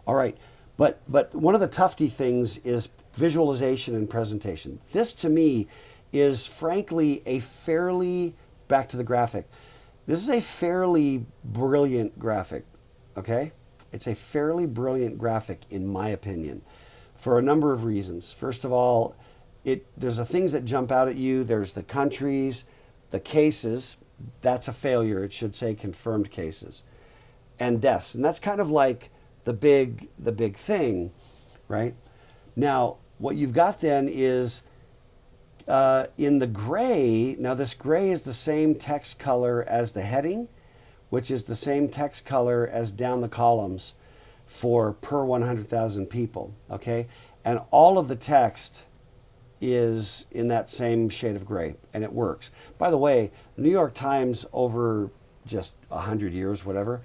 All right. But one of the Tufte things is visualization and presentation. This to me is frankly back to the graphic. This is a fairly brilliant graphic, okay? It's a fairly brilliant graphic, in my opinion, for a number of reasons. First of all, there's the things that jump out at you. There's the countries, the cases. That's a failure. It should say confirmed cases. And deaths. And that's kind of like the big thing, right? Now, what you've got then is in the gray, now this gray is the same text color as the heading, which is the same text color as down the columns for per 100,000 people, okay? And all of the text is in that same shade of gray, and it works. By the way, the New York Times over just 100 years, whatever,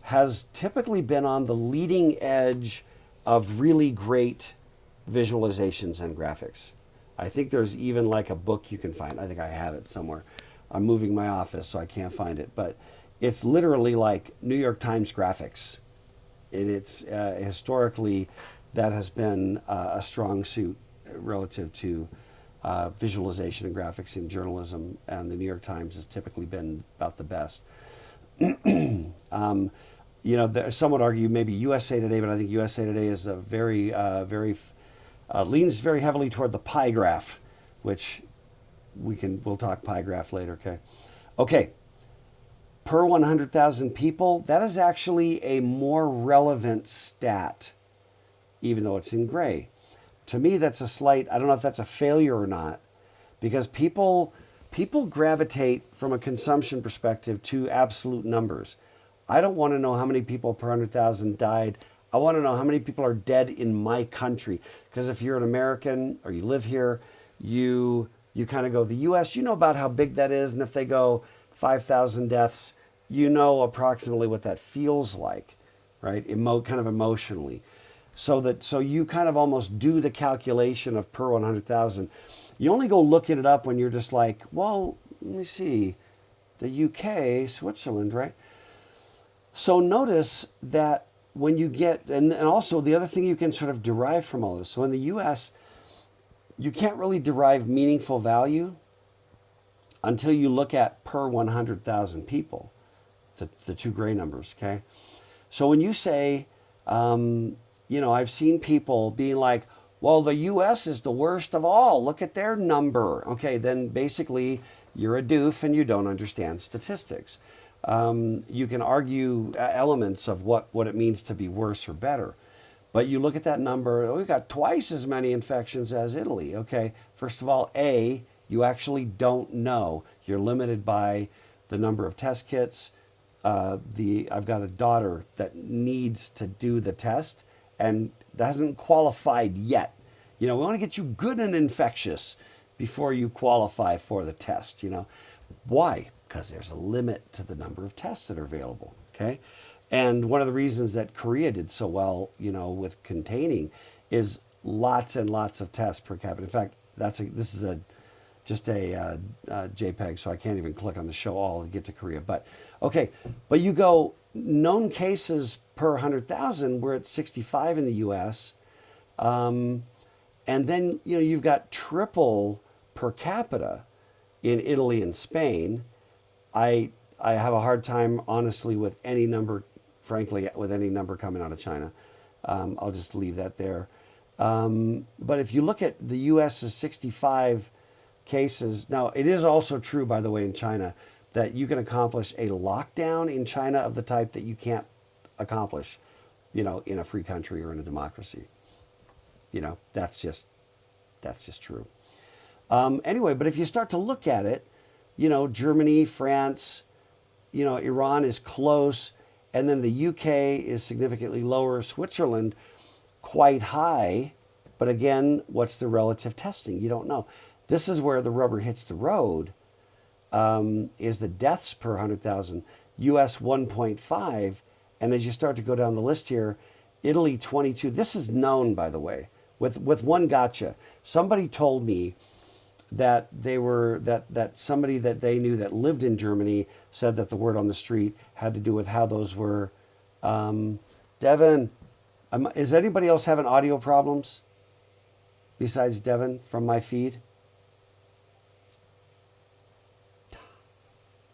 has typically been on the leading edge of really great visualizations and graphics. I think there's even like a book you can find. I think I have it somewhere. I'm moving my office, so I can't find it. But it's literally like New York Times graphics. It's historically, that has been a strong suit relative to visualization and graphics in journalism. And the New York Times has typically been about the best. Some would argue maybe USA Today, but I think USA Today is a very leans very heavily toward the pie graph, which we'll talk pie graph later, okay? Okay, per 100,000 people, that is actually a more relevant stat, even though it's in gray. To me, that's I don't know if that's a failure or not, because people gravitate from a consumption perspective to absolute numbers. I don't want to know how many people per 100,000 died. I want to know how many people are dead in my country. Because if you're an American or you live here, you kind of go, the U.S., you know about how big that is. And if they go 5,000 deaths, you know approximately what that feels like, right? Kind of emotionally. So you kind of almost do the calculation of per 100,000. You only go looking it up when you're just like, well, let me see, the UK, Switzerland, right? So notice that when you get, and also the other thing you can sort of derive from all this. So in the US, you can't really derive meaningful value until you look at per 100,000 people, the two gray numbers, okay? So when you say, I've seen people being like, well, the US is the worst of all. Look at their number. Okay, then basically you're a doof and you don't understand statistics. You can argue elements of what it means to be worse or better. But you look at that number, we've got twice as many infections as Italy. Okay, first of all, you actually don't know. You're limited by the number of test kits. I've got a daughter that needs to do the test, and hasn't qualified yet. You know, we want to get you good and infectious before you qualify for the test. You know, why? Because there's a limit to the number of tests that are available. Okay, and one of the reasons that Korea did so well, you know, with containing, is lots and lots of tests per capita. In fact, this is just a JPEG, so I can't even click on the show all to get to Korea. But okay, but you go known cases per 100,000, we're at 65 in the U.S. And then you know you've got triple per capita in Italy and Spain. I have a hard time honestly with any number, frankly, with any number coming out of China. I'll just leave that there. But if you look at the U.S.'s 65 cases, now it is also true, by the way, in China that you can accomplish a lockdown in China of the type that you can't accomplish, you know, in a free country or in a democracy. You know, that's just true. Anyway, but if you start to look at it, you know, Germany, France, you know, Iran is close, and then the UK is significantly lower, Switzerland quite high, but again, what's the relative testing? You don't know. This is where the rubber hits the road, is the deaths per 100,000, US 1.5, and as you start to go down the list here, Italy 22. This is known, by the way, with one gotcha. Somebody told me that that somebody that they knew that lived in Germany said that the word on the street had to do with how those were. Devin, is anybody else having audio problems besides Devin from my feed?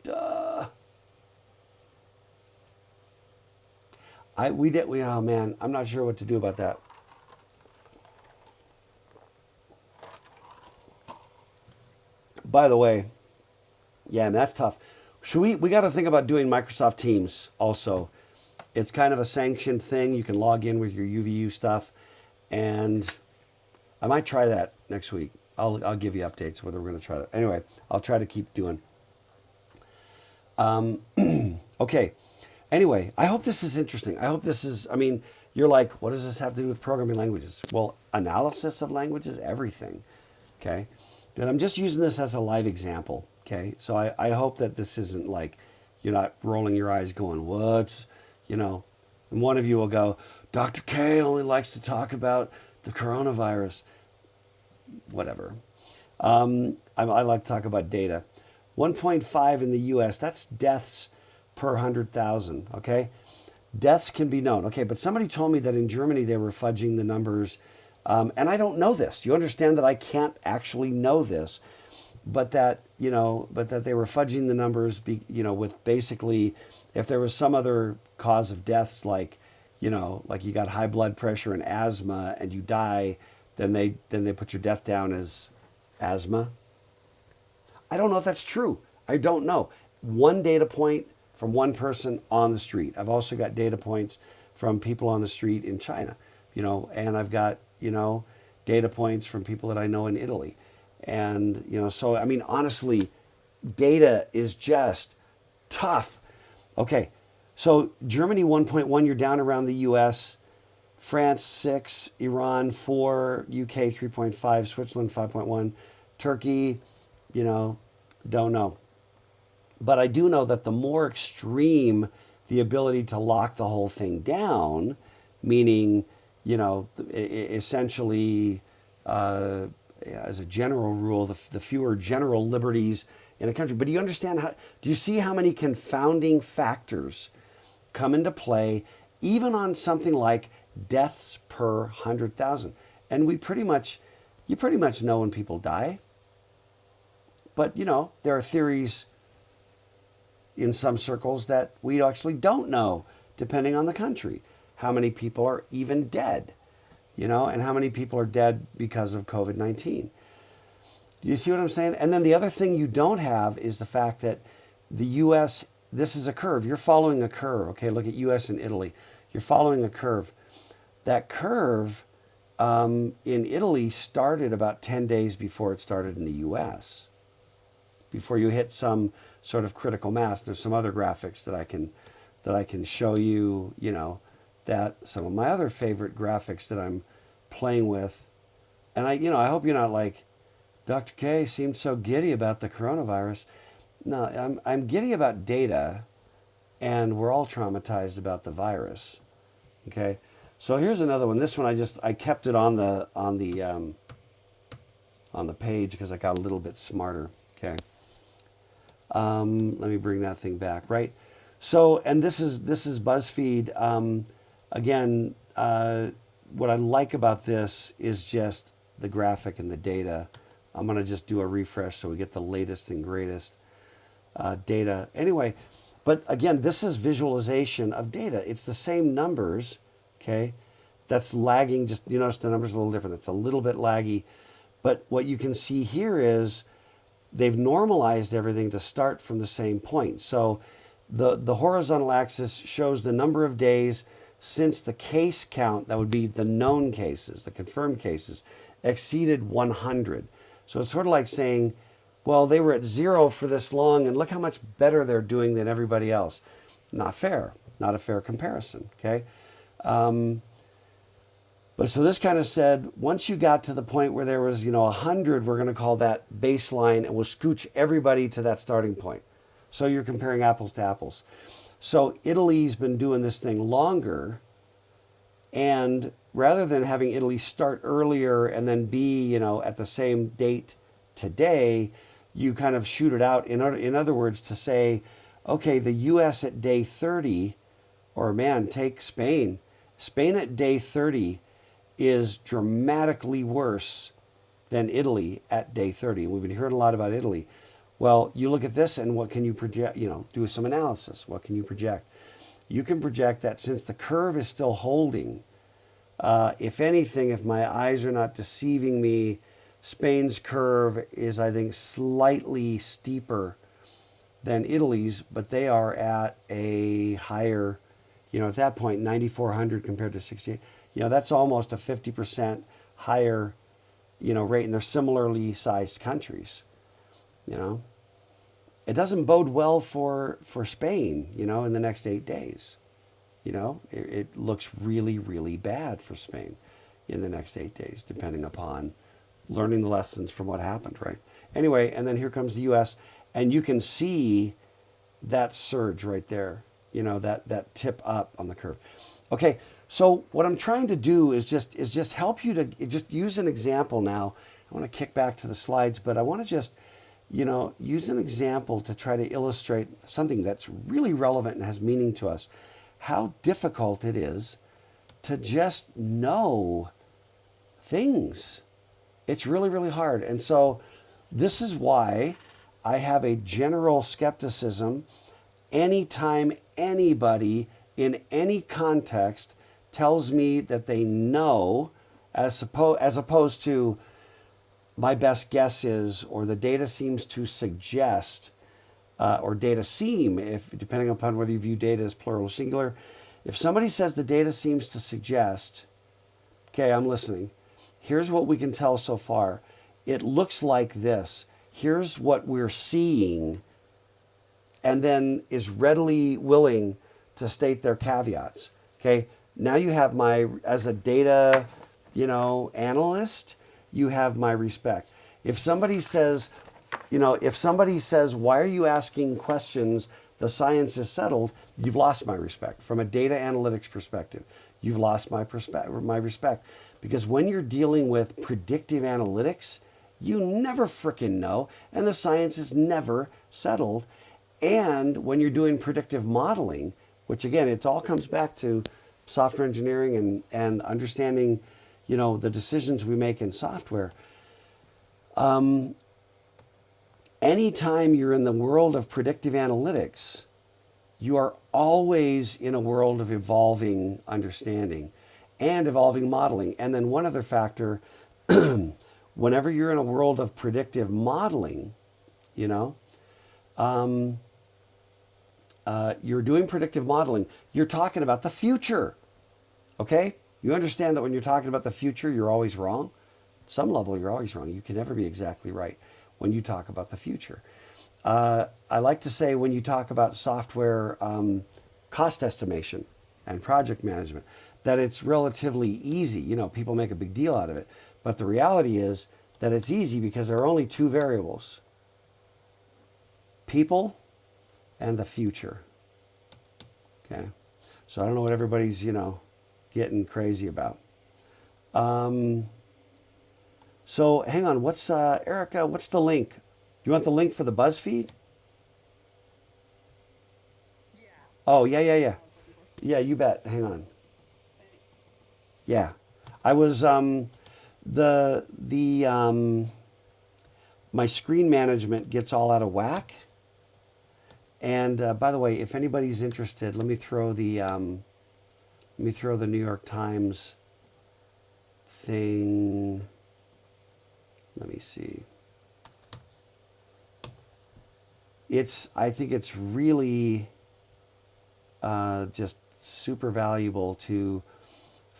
Duh. Oh man, I'm not sure what to do about that. By the way, yeah, and that's tough. We got to think about doing Microsoft Teams also. It's kind of a sanctioned thing. You can log in with your UVU stuff, and I might try that next week. I'll give you updates whether we're going to try that. Anyway, I'll try to keep doing. Okay. Anyway, I hope this is interesting. I hope this is, I mean, you're like, what does this have to do with programming languages? Well, analysis of languages, everything. Okay. And I'm just using this as a live example. Okay. So I hope that this isn't like, you're not rolling your eyes going, what? You know, and one of you will go, Dr. K only likes to talk about the coronavirus. Whatever. I like to talk about data. 1.5 in the US, that's deaths per 100,000, okay? Deaths can be known. Okay, but somebody told me that in Germany they were fudging the numbers, and I don't know this. You understand that I can't actually know this, but that, you know, but that they were fudging the numbers, you know, with basically, if there was some other cause of deaths, like, you know, like you got high blood pressure and asthma and you die, then they put your death down as asthma. I don't know if that's true. I don't know. One data point from one person on the street. I've also got data points from people on the street in China, you know, and I've got, you know, data points from people that I know in Italy. And, you know, so, I mean, honestly, data is just tough. Okay, so Germany 1.1, you're down around the US, France 6, Iran 4, UK 3.5, Switzerland 5.1, Turkey, you know, don't know. But I do know that the more extreme the ability to lock the whole thing down, meaning, you know, essentially, as a general rule, the fewer general liberties in a country. But do you understand do you see how many confounding factors come into play, even on something like deaths per 100,000? And you pretty much know when people die. But, you know, there are theories in some circles that we actually don't know, depending on the country, how many people are even dead, you know, and how many people are dead because of COVID-19. Do you see what I'm saying? And then the other thing you don't have is the fact that the U.S., this is a curve. You're following a curve. Okay, look at U.S. and Italy. You're following a curve. That curve in Italy started about 10 days before it started in the U.S., before you hit some sort of critical mass. There's some other graphics that I can show you, you know, that some of my other favorite graphics that I'm playing with, and I hope you're not like, Dr. K seemed so giddy about the coronavirus. No, I'm giddy about data, and we're all traumatized about the virus. Okay, so here's another one. This one I kept it on the page because I got a little bit smarter. Okay, let me bring that thing back. Right. So, and this is BuzzFeed. Again, what I like about this is just the graphic and the data. I'm going to just do a refresh so we get the latest and greatest data. Anyway, but again, this is visualization of data. It's the same numbers, okay? That's lagging. Just you notice the numbers are a little different. It's a little bit laggy. But what you can see here is they've normalized everything to start from the same point. So the horizontal axis shows the number of days since the case count, that would be the known cases, the confirmed cases, exceeded 100. So it's sort of like saying, well, they were at 0 for this long, and look how much better they're doing than everybody else. Not fair. Not a fair comparison, okay? But so this kind of said, once you got to the point where there was, 100, we're going to call that baseline, and we'll scooch everybody to that starting point. So you're comparing apples to apples. So Italy's been doing this thing longer, and rather than having Italy start earlier and then be, at the same date today, you kind of shoot it out. In other words, to say, okay, the U.S. at day 30, or man, take Spain. Spain at day 30 is dramatically worse than Italy at day 30. And we've been hearing a lot about Italy. Well, you look at this and what can you project, do some analysis. What can you project? You can project that since the curve is still holding, if anything, if my eyes are not deceiving me, Spain's curve is, I think, slightly steeper than Italy's, but they are at a higher, at that point, 9,400 compared to 68. That's almost a 50% higher, rate, and they're similarly sized countries. It doesn't bode well for Spain, in the next 8 days. It looks really, really bad for Spain in the next 8 days, depending upon learning the lessons from what happened, right? Anyway, and then here comes the U.S., and you can see that surge right there, that tip up on the curve. Okay, so what I'm trying to do is just help you to just use an example now. I want to kick back to the slides, but I want to just, use an example to try to illustrate something that's really relevant and has meaning to us. How difficult it is to just know things. It's really, really hard. And so this is why I have a general skepticism anytime anybody in any context tells me that they know, as opposed to my best guess is, or the data seems to suggest, or data seem, if depending upon whether you view data as plural or singular. If somebody says the data seems to suggest, okay, I'm listening. Here's what we can tell so far. It looks like this. Here's what we're seeing, and then is readily willing to state their caveats. Okay, now you have as a data, analyst, you have my respect. If somebody says, why are you asking questions? The science is settled. You've lost my respect. From a data analytics perspective, you've lost my respect. Because when you're dealing with predictive analytics, you never frickin' know, and the science is never settled. And when you're doing predictive modeling, which again, it all comes back to software engineering and understanding, the decisions we make in software. Anytime you're in the world of predictive analytics, you are always in a world of evolving understanding and evolving modeling. And then one other factor, whenever you're in a world of predictive modeling, you're doing predictive modeling, you're talking about the future, okay? You understand that when you're talking about the future, you're always wrong. At some level, you're always wrong. You can never be exactly right when you talk about the future. I like to say when you talk about software cost estimation, and project management, that it's relatively easy. You know, people make a big deal out of it. But the reality is that it's easy because there are only two variables: people and the future. Okay? So I don't know what everybody's, getting crazy about. So hang on, what's Erica? What's the link? Do you want the link for the BuzzFeed? Yeah. Oh yeah, yeah, yeah, I was looking for. yeah. You bet. Hang on. Thanks. Yeah, I was the my screen management gets all out of whack. And by the way, if anybody's interested, let me throw the New York Times thing. Let me see. I think it's really just super valuable to.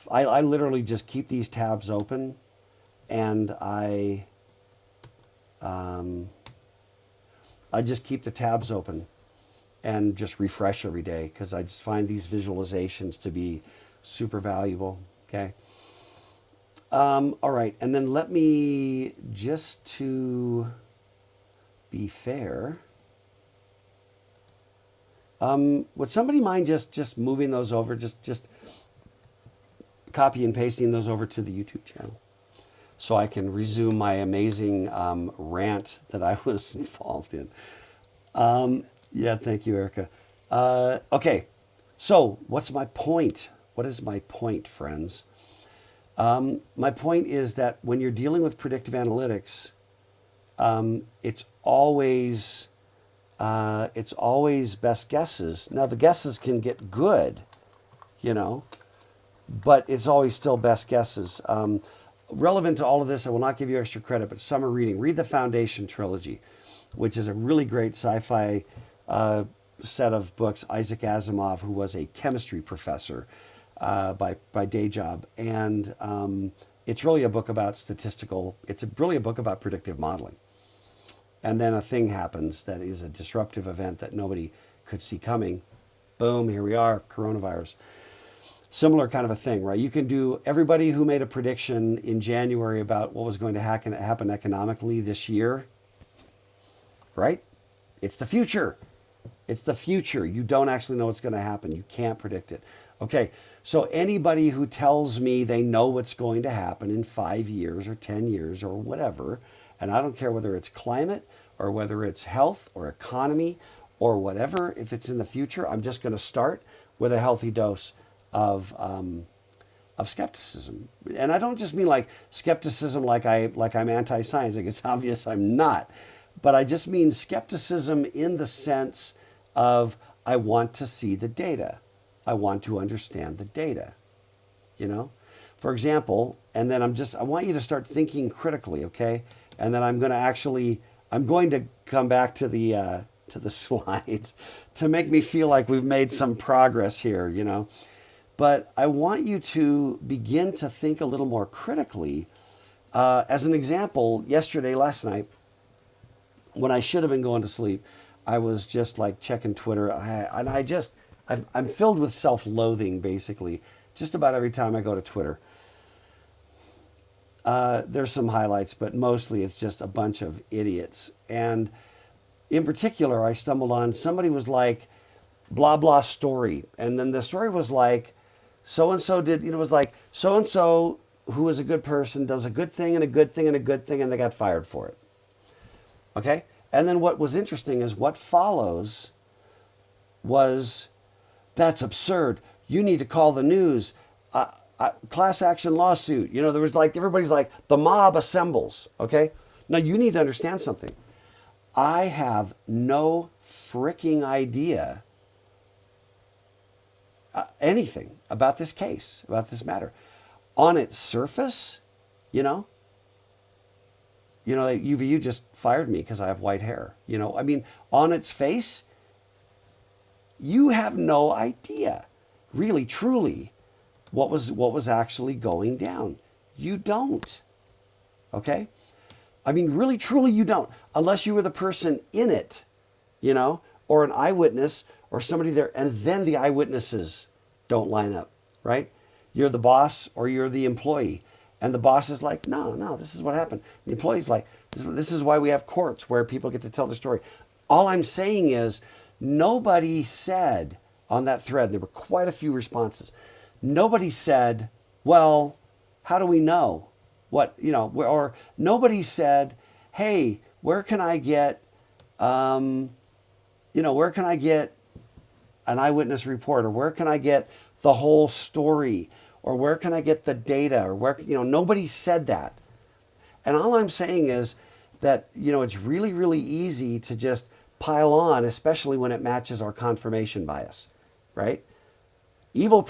I literally just keep these tabs open, and I just keep the tabs open and just refresh every day because I just find these visualizations to be super valuable. Okay. All right, and then let me just to be fair. Would somebody mind just moving those over, just copy and pasting those over to the YouTube channel, so I can resume my amazing rant that I was involved in. Yeah, thank you, Erica. Okay, so what's my point? What is my point, friends? My point is that when you're dealing with predictive analytics, it's always best guesses. Now the guesses can get good, but it's always still best guesses. Relevant to all of this, I will not give you extra credit, but summer reading. Read the Foundation trilogy, which is a really great sci-fi set of books. Isaac Asimov, who was a chemistry professor by day job, and it's really a book about really a book about predictive modeling. And then a thing happens that is a disruptive event that nobody could see coming. Boom, here we are, coronavirus. Similar kind of a thing, right? You can do everybody who made a prediction in January about what was going to happen economically this year, right? It's the future. It's the future. You don't actually know what's going to happen. You can't predict it. Okay, so anybody who tells me they know what's going to happen in 5 years or 10 years or whatever, and I don't care whether it's climate or whether it's health or economy or whatever, if it's in the future, I'm just going to start with a healthy dose of skepticism. And I don't just mean like skepticism like I'm anti-science. Like it's obvious I'm not. But I just mean skepticism in the sense of I want to see the data. I want to understand the data. For example, and then I want you to start thinking critically, okay? And then I'm going to come back to the slides to make me feel like we've made some progress here, But I want you to begin to think a little more critically. As an example, last night, when I should have been going to sleep, I was just like checking Twitter. I'm filled with self-loathing, basically, just about every time I go to Twitter. There's some highlights, but mostly it's just a bunch of idiots. And in particular, I stumbled on somebody was like, blah, blah story. And then the story was like, so-and-so did, it was like, so-and-so who is a good person does a good thing and a good thing and a good thing, and they got fired for it. Okay? And then what was interesting is what follows was, that's absurd. You need to call the news. Class action lawsuit. There was like, everybody's like, the mob assembles. Okay? Now you need to understand something. I have no freaking idea anything about this case, about this matter. On its surface, UVU just fired me because I have white hair. On its face, you have no idea, really, truly, what was actually going down. You don't. Okay? Really, truly, you don't. Unless you were the person in it, or an eyewitness or somebody there, and then the eyewitnesses don't line up, right? You're the boss or you're the employee. And the boss is like, no, this is what happened. The employee's like, this is why we have courts where people get to tell the story. All I'm saying is nobody said on that thread, there were quite a few responses. Nobody said, well, how do we know what, or nobody said, hey, where can I get, where can I get an eyewitness report, or where can I get the whole story, or where can I get the data, or where, nobody said that. And all I'm saying is that, it's really, really easy to just pile on, especially when it matches our confirmation bias, right? Evil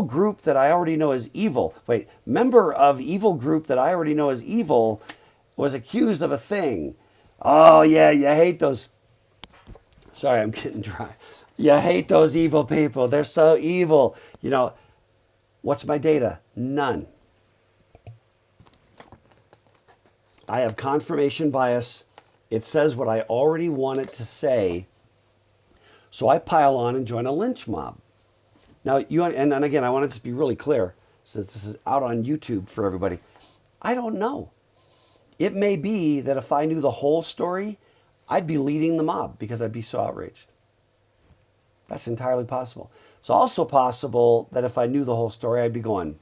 group that I already know is evil. Wait, member of evil group that I already know is evil was accused of a thing. Oh yeah, you hate those. Sorry, I'm getting dry. You hate those evil people. They're so evil. What's my data? None. I have confirmation bias. It says what I already want it to say. So I pile on and join a lynch mob. Now, and again, I want to just be really clear, since this is out on YouTube for everybody. I don't know. It may be that if I knew the whole story, I'd be leading the mob because I'd be so outraged. That's entirely possible. It's also possible that if I knew the whole story, I'd be going,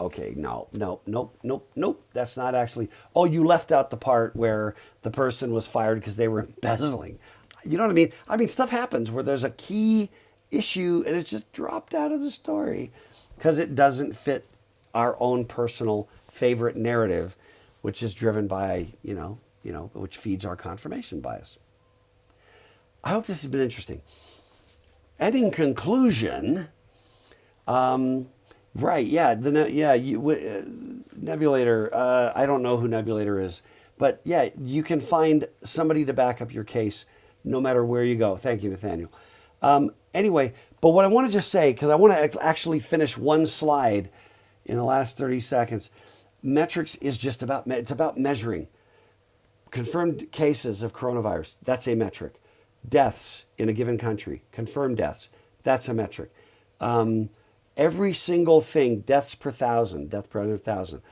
okay, no, nope. That's not actually, oh, you left out the part where the person was fired because they were embezzling. You know what I mean? I mean, stuff happens where there's a key issue and it's just dropped out of the story because it doesn't fit our own personal favorite narrative, which is driven by, which feeds our confirmation bias. I hope this has been interesting. And in conclusion, right, yeah, Nebulator, I don't know who Nebulator is, but yeah, you can find somebody to back up your case no matter where you go. Thank you, Nathaniel. Anyway, but what I want to just say, because I want to actually finish one slide in the last 30 seconds, metrics is just it's about measuring. Confirmed cases of coronavirus, that's a metric. Deaths in a given country, confirmed deaths, that's a metric. Every single thing, deaths per 1,000, death per 100,000,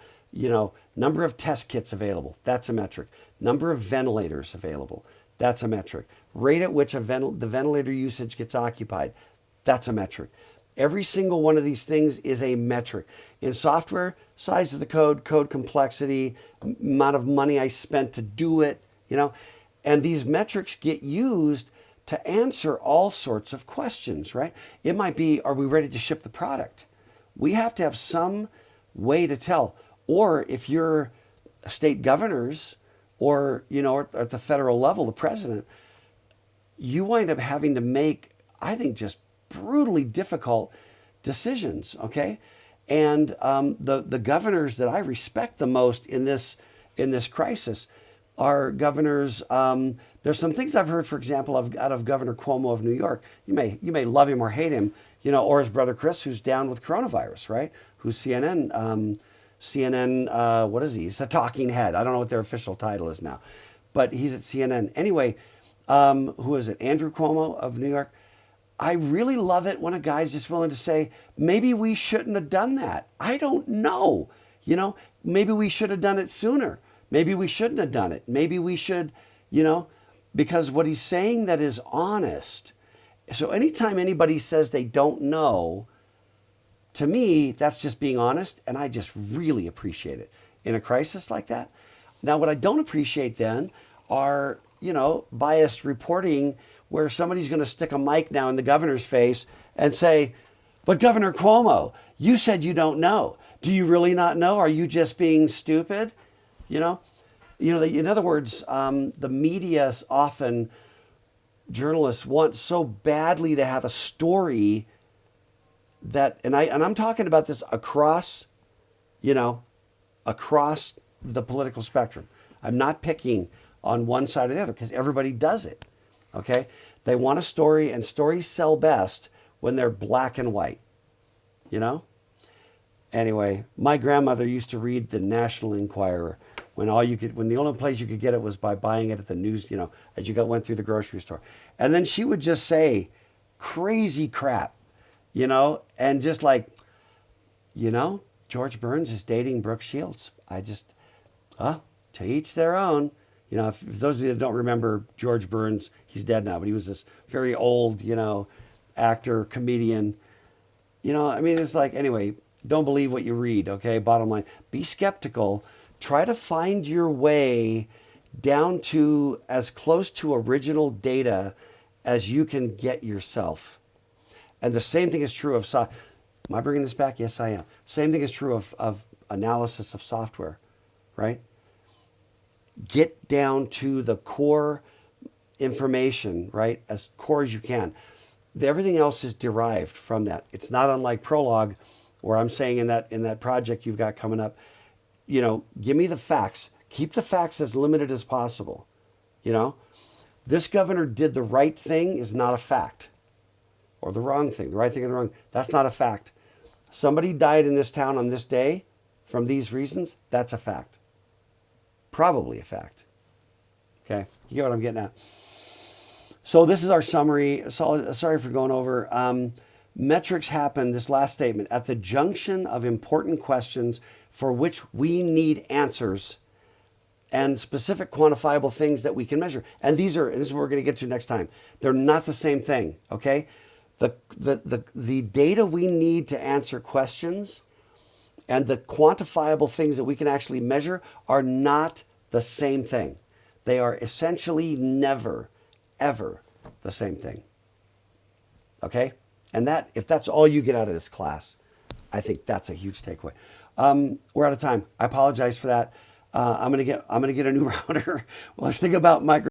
number of test kits available, that's a metric. Number of ventilators available, that's a metric. Rate at which the ventilator usage gets occupied, that's a metric. Every single one of these things is a metric. In software, size of the code, code complexity, amount of money I spent to do it, and these metrics get used to answer all sorts of questions, right? It might be, are we ready to ship the product? We have to have some way to tell. Or if you're state governors or, at the federal level, the president, you wind up having to make, I think, just brutally difficult decisions, okay? And the governors that I respect the most in this crisis are governors. There's some things I've heard, for example, out of Governor Cuomo of New York. You may love him or hate him, or his brother Chris, who's down with coronavirus, right? Who's CNN, what is he? He's a talking head. I don't know what their official title is now, but he's at CNN. Anyway, who is it? Andrew Cuomo of New York. I really love it when a guy's just willing to say, maybe we shouldn't have done that. I don't know. Maybe we should have done it sooner. Maybe we shouldn't have done it. Maybe we should, because what he's saying that is honest. So anytime anybody says they don't know, to me, that's just being honest. And I just really appreciate it in a crisis like that. Now, what I don't appreciate then are, biased reporting where somebody's going to stick a mic now in the governor's face and say, but Governor Cuomo, you said you don't know. Do you really not know? Are you just being stupid? In other words, the media often, journalists want so badly to have a story that, and I'm talking about this across the political spectrum. I'm not picking on one side or the other because everybody does it. Okay, they want a story, and stories sell best when they're black and white. Anyway, my grandmother used to read the National Enquirer when the only place you could get it was by buying it at the news. As you went through the grocery store, and then she would just say crazy crap, and just like, George Burns is dating Brooke Shields. To each their own. If those of you that don't remember George Burns, he's dead now, but he was this very old, actor, comedian. It's like, anyway, don't believe what you read, okay? Bottom line, be skeptical. Try to find your way down to as close to original data as you can get yourself. And the same thing is true of Am I bringing this back? Yes, I am. Same thing is true of analysis of software, right? Get down to the core information, right? As core as you can. Everything else is derived from that. It's not unlike Prologue, where I'm saying in that project you've got coming up, give me the facts. Keep the facts as limited as possible. This governor did the right thing is not a fact. Or the wrong thing, the right thing or the wrong. That's not a fact. Somebody died in this town on this day from these reasons. That's a fact. Probably a fact. Okay, you get what I'm getting at. So this is our summary. Sorry for going over. Metrics happen, this last statement, at the junction of important questions for which we need answers and specific quantifiable things that we can measure. And this is what we're going to get to next time. They're not the same thing, okay? The data we need to answer questions and the quantifiable things that we can actually measure are not the same thing. They are essentially never, ever the same thing. Okay? And if that's all you get out of this class, I think that's a huge takeaway. We're out of time. I apologize for that. I'm gonna get a new router. Well, let's think about micro.